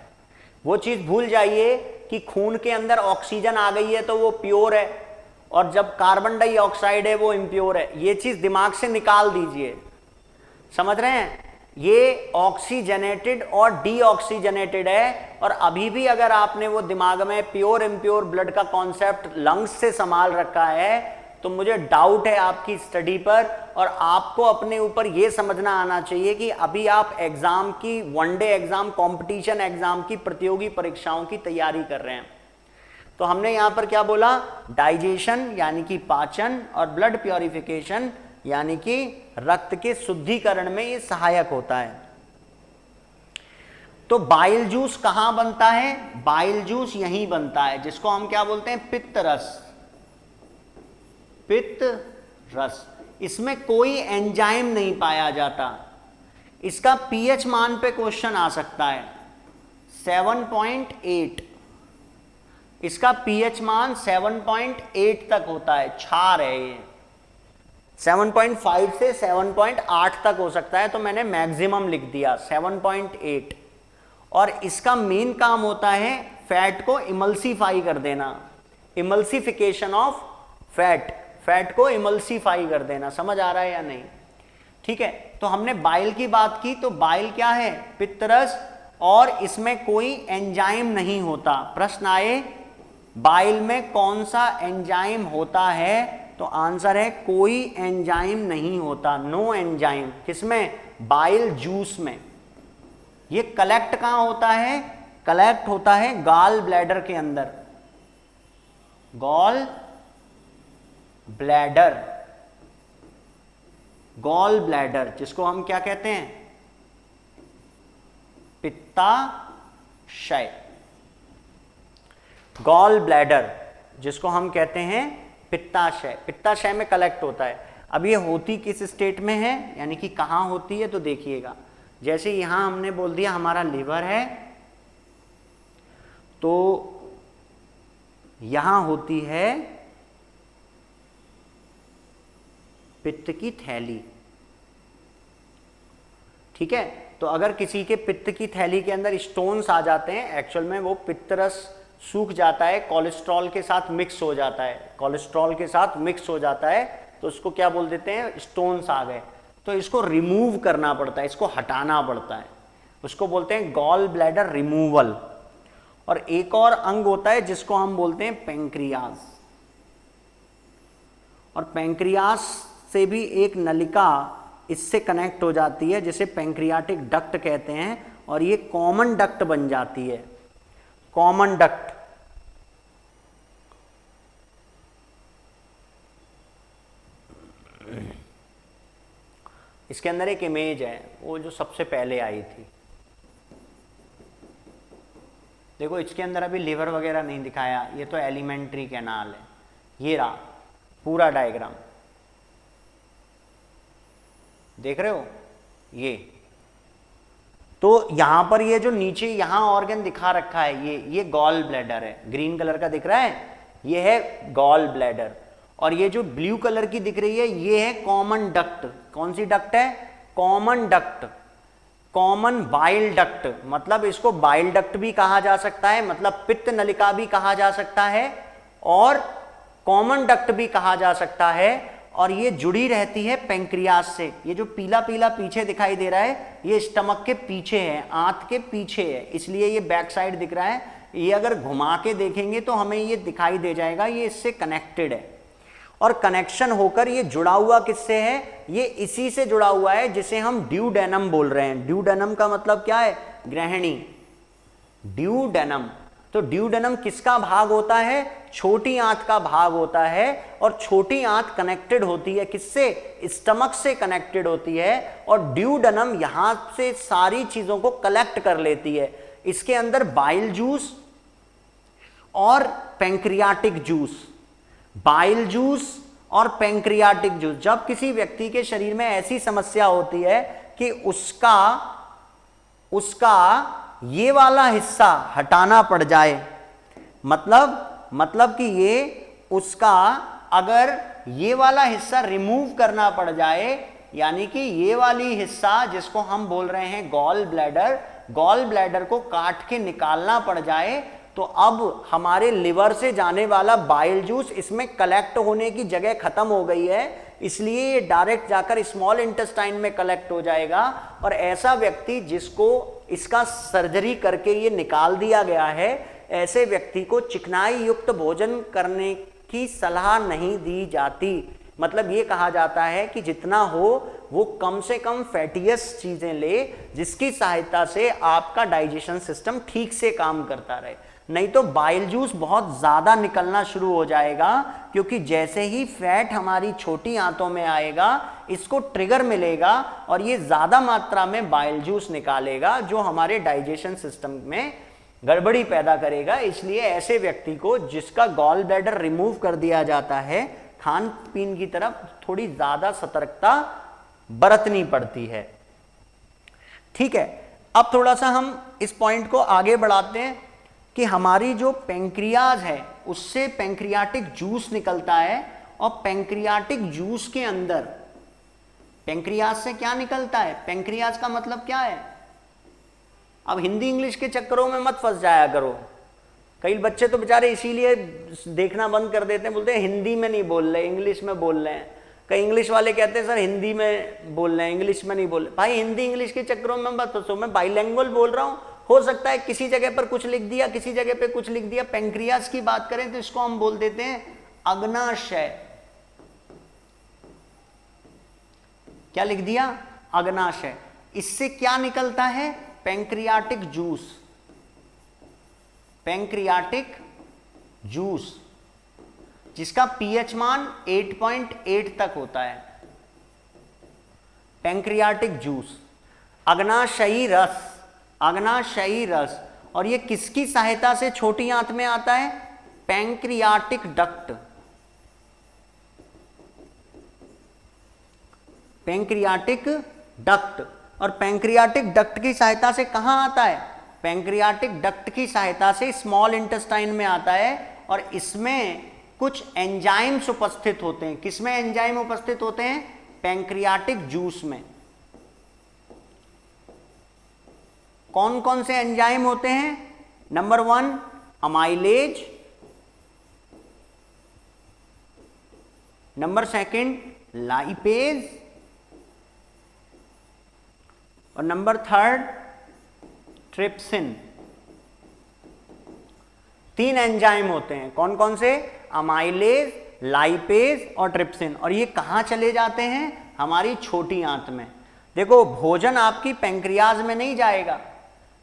वो चीज भूल जाइए कि खून के अंदर ऑक्सीजन आ गई है तो वो प्योर है, और जब कार्बन डाइऑक्साइड है वो इम्प्योर है। ये चीज दिमाग से निकाल दीजिए, समझ रहे हैं। ये ऑक्सीजनेटेड और डीऑक्सीजनेटेड है, और अभी भी अगर आपने वो दिमाग में प्योर इम्प्योर ब्लड का कॉन्सेप्ट लंग्स से संभाल रखा है, तो मुझे डाउट है आपकी स्टडी पर। और आपको अपने ऊपर ये समझना आना चाहिए कि अभी आप एग्जाम की, वनडे एग्जाम, कंपटीशन एग्जाम की, प्रतियोगी परीक्षाओं की तैयारी कर रहे हैं। तो हमने यहां पर क्या बोला, डाइजेशन यानी कि पाचन, और ब्लड प्योरिफिकेशन यानी कि रक्त के शुद्धिकरण में ये सहायक होता है। तो बाइल जूस कहां बनता है, बाइल जूस यहीं बनता है, जिसको हम क्या बोलते हैं, पित्त रस। पित्त रस, इसमें कोई एंजाइम नहीं पाया जाता। इसका पीएच मान पे क्वेश्चन आ सकता है, 7.8। इसका पीएच मान 7.8 तक होता है, क्षार है ये। 7.5 से 7.8 तक हो सकता है, तो मैंने मैक्सिमम लिख दिया 7.8। और इसका मेन काम होता है फैट को इमल्सीफाई कर देना, इमल्सिफिकेशन ऑफ फैट। फैट को इमल्सीफाई कर देना। समझ आ रहा है या नहीं? ठीक है, तो हमने बाइल की बात की, तो बाइल क्या है? पित्तरस, और इसमें कोई एंजाइम नहीं होता। प्रश्न आए बाइल में कौन सा एंजाइम होता है, तो आंसर है कोई एंजाइम नहीं होता, नो एंजाइम। किसमें? बाइल जूस में। ये कलेक्ट कहां होता है? कलेक्ट होता है गॉल ब्लैडर के अंदर। गॉल ब्लैडर, गॉल ब्लैडर जिसको हम क्या कहते हैं? पित्ताशय। गॉल ब्लैडर जिसको हम कहते हैं पित्ताशय, पित्ताशय में कलेक्ट होता है। अब ये होती किस स्टेट में है, यानी कि कहां होती है, तो देखिएगा, जैसे यहां हमने बोल दिया हमारा लिवर है, तो यहां होती है पित्त की थैली। ठीक है, तो अगर किसी के पित्त की थैली के अंदर स्टोन्स आ जाते हैं, एक्चुअल में वो पित्तरस सूख जाता है, कोलेस्ट्रॉल के साथ मिक्स हो जाता है, कोलेस्ट्रॉल के साथ मिक्स हो जाता है, तो उसको क्या बोल देते हैं? स्टोन्स आ गए। तो इसको रिमूव करना पड़ता है, इसको हटाना पड़ता है, उसको बोलते हैं गॉल ब्लैडर रिमूवल। और एक और अंग होता है जिसको हम बोलते हैं पेंक्रियास, और पेंक्रियास से भी एक नलिका इससे कनेक्ट हो जाती है जिसे पेंक्रियाटिक डक्ट कहते हैं, और ये कॉमन डक्ट बन जाती है, कॉमन डक्ट। इसके अंदर एक इमेज है, वो जो सबसे पहले आई थी, देखो इसके अंदर अभी लिवर वगैरह नहीं दिखाया, ये तो एलिमेंट्री कैनाल है। ये रहा पूरा डायग्राम, देख रहे हो? ये तो यहां पर ये जो नीचे यहां ऑर्गन दिखा रखा है, ये गॉल ब्लैडर है, ग्रीन कलर का दिख रहा है, ये है गॉल ब्लैडर। और ये जो ब्लू कलर की दिख रही है, ये है कॉमन डक्ट। कौन सी डक्ट है? Common duct, common bile duct. मतलब इसको बाइल डक्ट भी कहा जा सकता है, मतलब पित्त नलिका भी कहा जा सकता है, और कॉमन डक्ट भी कहा जा सकता है। और ये जुड़ी रहती है पेंक्रियास से। ये जो पीला पीला पीछे दिखाई दे रहा है, ये स्टमक के पीछे है, आंत के पीछे है, इसलिए ये बैक साइड दिख रहा है। ये अगर घुमा के देखेंगे तो हमें ये दिखाई दे जाएगा, ये इससे कनेक्टेड है। और कनेक्शन होकर ये जुड़ा हुआ किससे है? ये इसी से जुड़ा हुआ है जिसे हम ड्यूडेनम बोल रहे हैं। ड्यूडेनम का मतलब क्या है? ग्रहणी, ड्यूडेनम। तो ड्यूडेनम किसका भाग होता है? छोटी आंत का भाग होता है। और छोटी आंत कनेक्टेड होती है किससे? स्टमक से कनेक्टेड होती है। और ड्यूडेनम यहां से सारी चीजों को कलेक्ट कर लेती है। इसके अंदर बाइल जूस और पेंक्रियाटिक जूस, बाइल जूस और पेंक्रियाटिक जूस। जब किसी व्यक्ति के शरीर में ऐसी समस्या होती है कि उसका ये वाला हिस्सा हटाना पड़ जाए, मतलब कि ये उसका अगर ये वाला हिस्सा रिमूव करना पड़ जाए, यानी कि ये वाली हिस्सा जिसको हम बोल रहे हैं गॉल ब्लैडर, गॉल ब्लैडर को काट के निकालना पड़ जाए, तो अब हमारे लिवर से जाने वाला बाइल जूस इसमें कलेक्ट होने की जगह खत्म हो गई है, इसलिए ये डायरेक्ट जाकर स्मॉल इंटेस्टाइन में कलेक्ट हो जाएगा। और ऐसा व्यक्ति जिसको इसका सर्जरी करके ये निकाल दिया गया है, ऐसे व्यक्ति को चिकनाई युक्त भोजन करने की सलाह नहीं दी जाती। मतलब ये कहा जाता है कि जितना हो वो कम से कम फैटियस चीजें ले, जिसकी सहायता से आपका डाइजेशन सिस्टम ठीक से काम करता रहे। नहीं तो बाइल जूस बहुत ज्यादा निकलना शुरू हो जाएगा, क्योंकि जैसे ही फैट हमारी छोटी आंतों में आएगा, इसको ट्रिगर मिलेगा और ये ज्यादा मात्रा में बाइल जूस निकालेगा, जो हमारे डाइजेशन सिस्टम में गड़बड़ी पैदा करेगा। इसलिए ऐसे व्यक्ति को जिसका गॉल ब्लैडर रिमूव कर दिया जाता है, खान पीन की तरफ थोड़ी ज्यादा सतर्कता बरतनी पड़ती है। ठीक है, अब थोड़ा सा हम इस पॉइंट को आगे बढ़ाते हैं कि हमारी जो पेंक्रियाज है उससे पेंक्रियाटिक जूस निकलता है, और पेंक्रियाटिक जूस के अंदर पेंक्रियाज से क्या निकलता है? पेंक्रियाज का मतलब क्या है? अब हिंदी इंग्लिश के चक्करों में मत फंस जाया करो। कई बच्चे तो बेचारे इसीलिए देखना बंद कर देते हैं, बोलते हैं हिंदी में नहीं बोल रहे, इंग्लिश में बोल रहे हैं। कई इंग्लिश वाले कहते हैं सर हिंदी में बोल रहे हैं, इंग्लिश में नहीं बोल रहे। भाई हिंदी इंग्लिश के चक्करों में मत फंसो, मैं बाइलैंग्वेज बोल रहा हूँ। हो सकता है किसी जगह पर कुछ लिख दिया, किसी जगह पे कुछ लिख दिया। पेंक्रियाज की बात करें तो इसको हम बोल देते हैं अग्नाशय। क्या लिख दिया? अग्नाशय। इससे क्या निकलता है? Pancreatic juice. पैंक्रियाटिक जूस जिसका पीएच मान 8.8 तक होता है। पैंक्रियाटिक जूस, अग्नाशयी रस, अग्नाशयी रस। और ये किसकी सहायता से छोटी आंत में आता है? Pancreatic duct. Pancreatic duct. और पैंक्रियाटिक डक्ट की सहायता से कहां आता है? पैंक्रियाटिक डक्ट की सहायता से स्मॉल इंटेस्टाइन में आता है। और इसमें कुछ एंजाइम्स उपस्थित होते हैं। किसमें एंजाइम उपस्थित होते हैं? पैंक्रियाटिक जूस में। कौन कौन से एंजाइम होते हैं? नंबर 1 अमाइलेज, नंबर 2 लाइपेज, और नंबर 3 ट्रिप्सिन। 3 एंजाइम होते हैं। कौन कौन से? अमाइलेज, लाइपेज और ट्रिप्सिन। और ये कहां चले जाते हैं? हमारी छोटी आंत में। देखो भोजन आपकी पैंक्रियाज में नहीं जाएगा।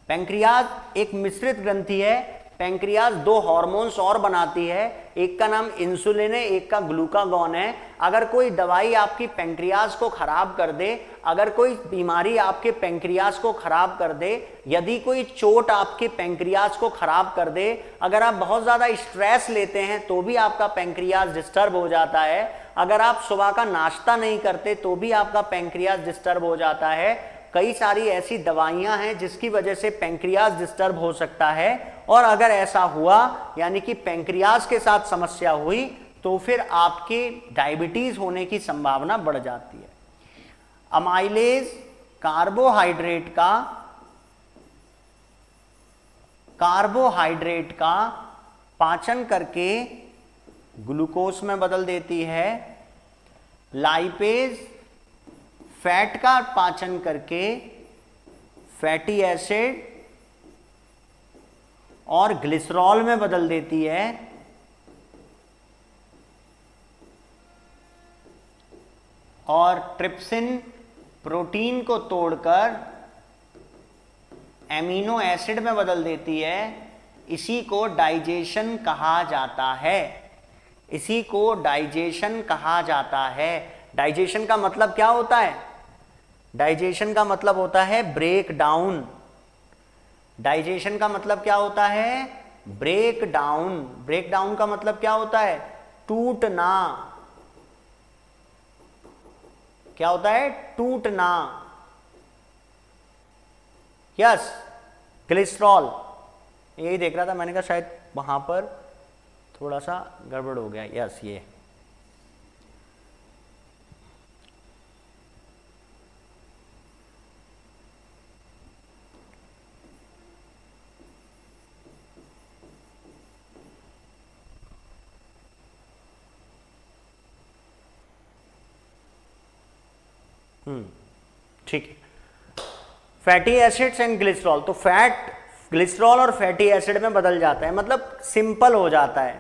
पैंक्रियाज एक मिश्रित ग्रंथि है। पैंक्रियाज 2 हार्मोन्स और बनाती है, एक का नाम इंसुलिन है, एक का ग्लूकागॉन है। अगर कोई दवाई आपकी पैंक्रियाज को खराब कर दे, अगर कोई बीमारी आपके पैंक्रियाज को खराब कर दे, यदि कोई चोट आपके पैंक्रियाज को खराब कर दे, अगर आप बहुत ज्यादा स्ट्रेस लेते हैं तो भी आपका पैंक्रियाज डिस्टर्ब हो जाता है, अगर आप सुबह का नाश्ता नहीं करते तो भी आपका पैंक्रियाज डिस्टर्ब हो जाता है। कई सारी ऐसी दवाइयां हैं जिसकी वजह से पैंक्रियाज डिस्टर्ब हो सकता है। और अगर ऐसा हुआ यानी कि पैंक्रियाज के साथ समस्या हुई तो फिर आपके डायबिटीज होने की संभावना बढ़ जाती है। अमाइलेज कार्बोहाइड्रेट का पाचन करके ग्लूकोज में बदल देती है। लाइपेज फैट का पाचन करके फैटी एसिड और ग्लिसरॉल में बदल देती है। और ट्रिप्सिन प्रोटीन को तोड़कर एमिनो एसिड में बदल देती है। इसी को डाइजेशन कहा जाता है। इसी को डाइजेशन कहा जाता है। डाइजेशन का मतलब क्या होता है? डाइजेशन का मतलब होता है ब्रेक डाउन। डाइजेशन का मतलब क्या होता है? Break down. ब्रेक डाउन का मतलब क्या होता है? टूटना। क्या होता है? टूटना। Yes, glycerol. यही देख रहा था, मैंने कहा शायद वहां पर थोड़ा सा गड़बड़ हो गया। यस, ये ठीक है। Fatty acids and glycerol. तो फैट, ग्लिसरॉल और फैटी एसिड में बदल जाता है, मतलब सिंपल हो जाता है।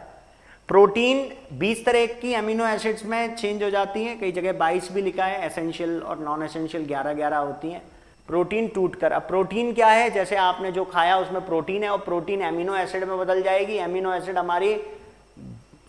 प्रोटीन 20 तरह की अमीनो एसिड्स में चेंज हो जाती हैं। कई जगह 22 भी लिखा है। एसेंशियल और नॉन एसेंशियल 11-11 होती हैं। प्रोटीन टूटकर, अब प्रोटीन क्या है? जैसे आपने जो खाया उसमें प्रोटीन है और प्रोटीन एमिनो एसिड में बदल जाएगी। एमिनो एसिड हमारी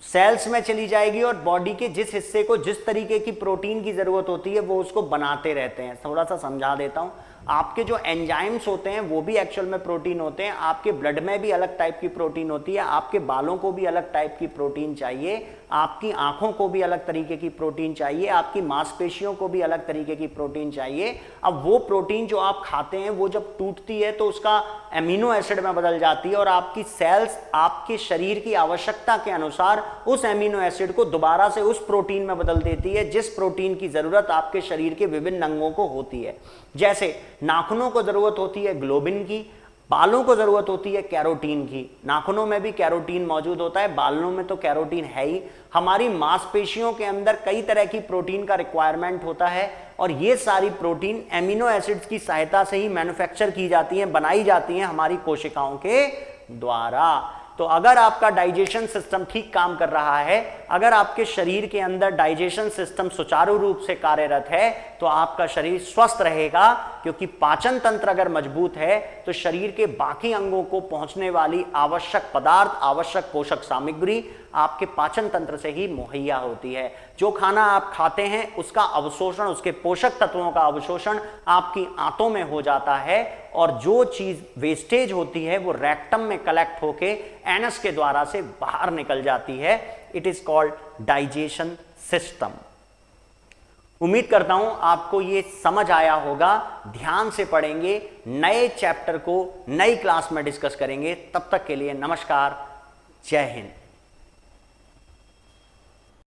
सेल्स में चली जाएगी और बॉडी के जिस हिस्से को जिस तरीके की प्रोटीन की जरूरत होती है वो उसको बनाते रहते हैं। थोड़ा सा समझा देता हूं। आपके जो एंजाइम्स होते हैं वो भी एक्चुअल में प्रोटीन होते हैं। आपके ब्लड में भी अलग टाइप की प्रोटीन होती है। आपके बालों को भी अलग टाइप की प्रोटीन चाहिए। आपकी आंखों को भी अलग तरीके की प्रोटीन चाहिए। आपकी मांसपेशियों को भी अलग तरीके की प्रोटीन चाहिए। अब वो प्रोटीन जो आप खाते हैं वो जब टूटती है तो उसका एमिनो एसिड में बदल जाती है और आपकी सेल्स आपके शरीर की आवश्यकता के अनुसार उस एमिनो एसिड को दोबारा से उस प्रोटीन में बदल देती है जिस प्रोटीन की जरूरत आपके शरीर के विभिन्न अंगों को होती है। जैसे नाखूनों को जरूरत होती है ग्लोबिन की, बालों को जरूरत होती है कैरोटीन की, नाखूनों में भी कैरोटीन मौजूद होता है, बालों में तो कैरोटीन है ही। हमारी मांसपेशियों के अंदर कई तरह की प्रोटीन का रिक्वायरमेंट होता है और ये सारी प्रोटीन एमिनो एसिड्स की सहायता से ही मैन्युफैक्चर की जाती हैं, बनाई जाती हैं हमारी कोशिकाओं के द्वारा। तो अगर आपका डाइजेशन सिस्टम ठीक काम कर रहा है, अगर आपके शरीर के अंदर डाइजेशन सिस्टम सुचारू रूप से कार्यरत है, तो आपका शरीर स्वस्थ रहेगा, क्योंकि पाचन तंत्र अगर मजबूत है तो शरीर के बाकी अंगों को पहुंचने वाली आवश्यक पदार्थ, आवश्यक पोषक सामग्री आपके पाचन तंत्र से ही मुहैया होती है। जो खाना आप खाते हैं उसका अवशोषण, उसके पोषक तत्वों का अवशोषण आपकी आंतों में हो जाता है और जो चीज वेस्टेज होती है वो रेक्टम में कलेक्ट होके एनस के द्वारा से बाहर निकल जाती है। It is called digestion system. उम्मीद करता हूं आपको ये समझ आया होगा। ध्यान से पढ़ेंगे, नए चैप्टर को नई क्लास में डिस्कस करेंगे। तब तक के लिए नमस्कार, जय हिंद।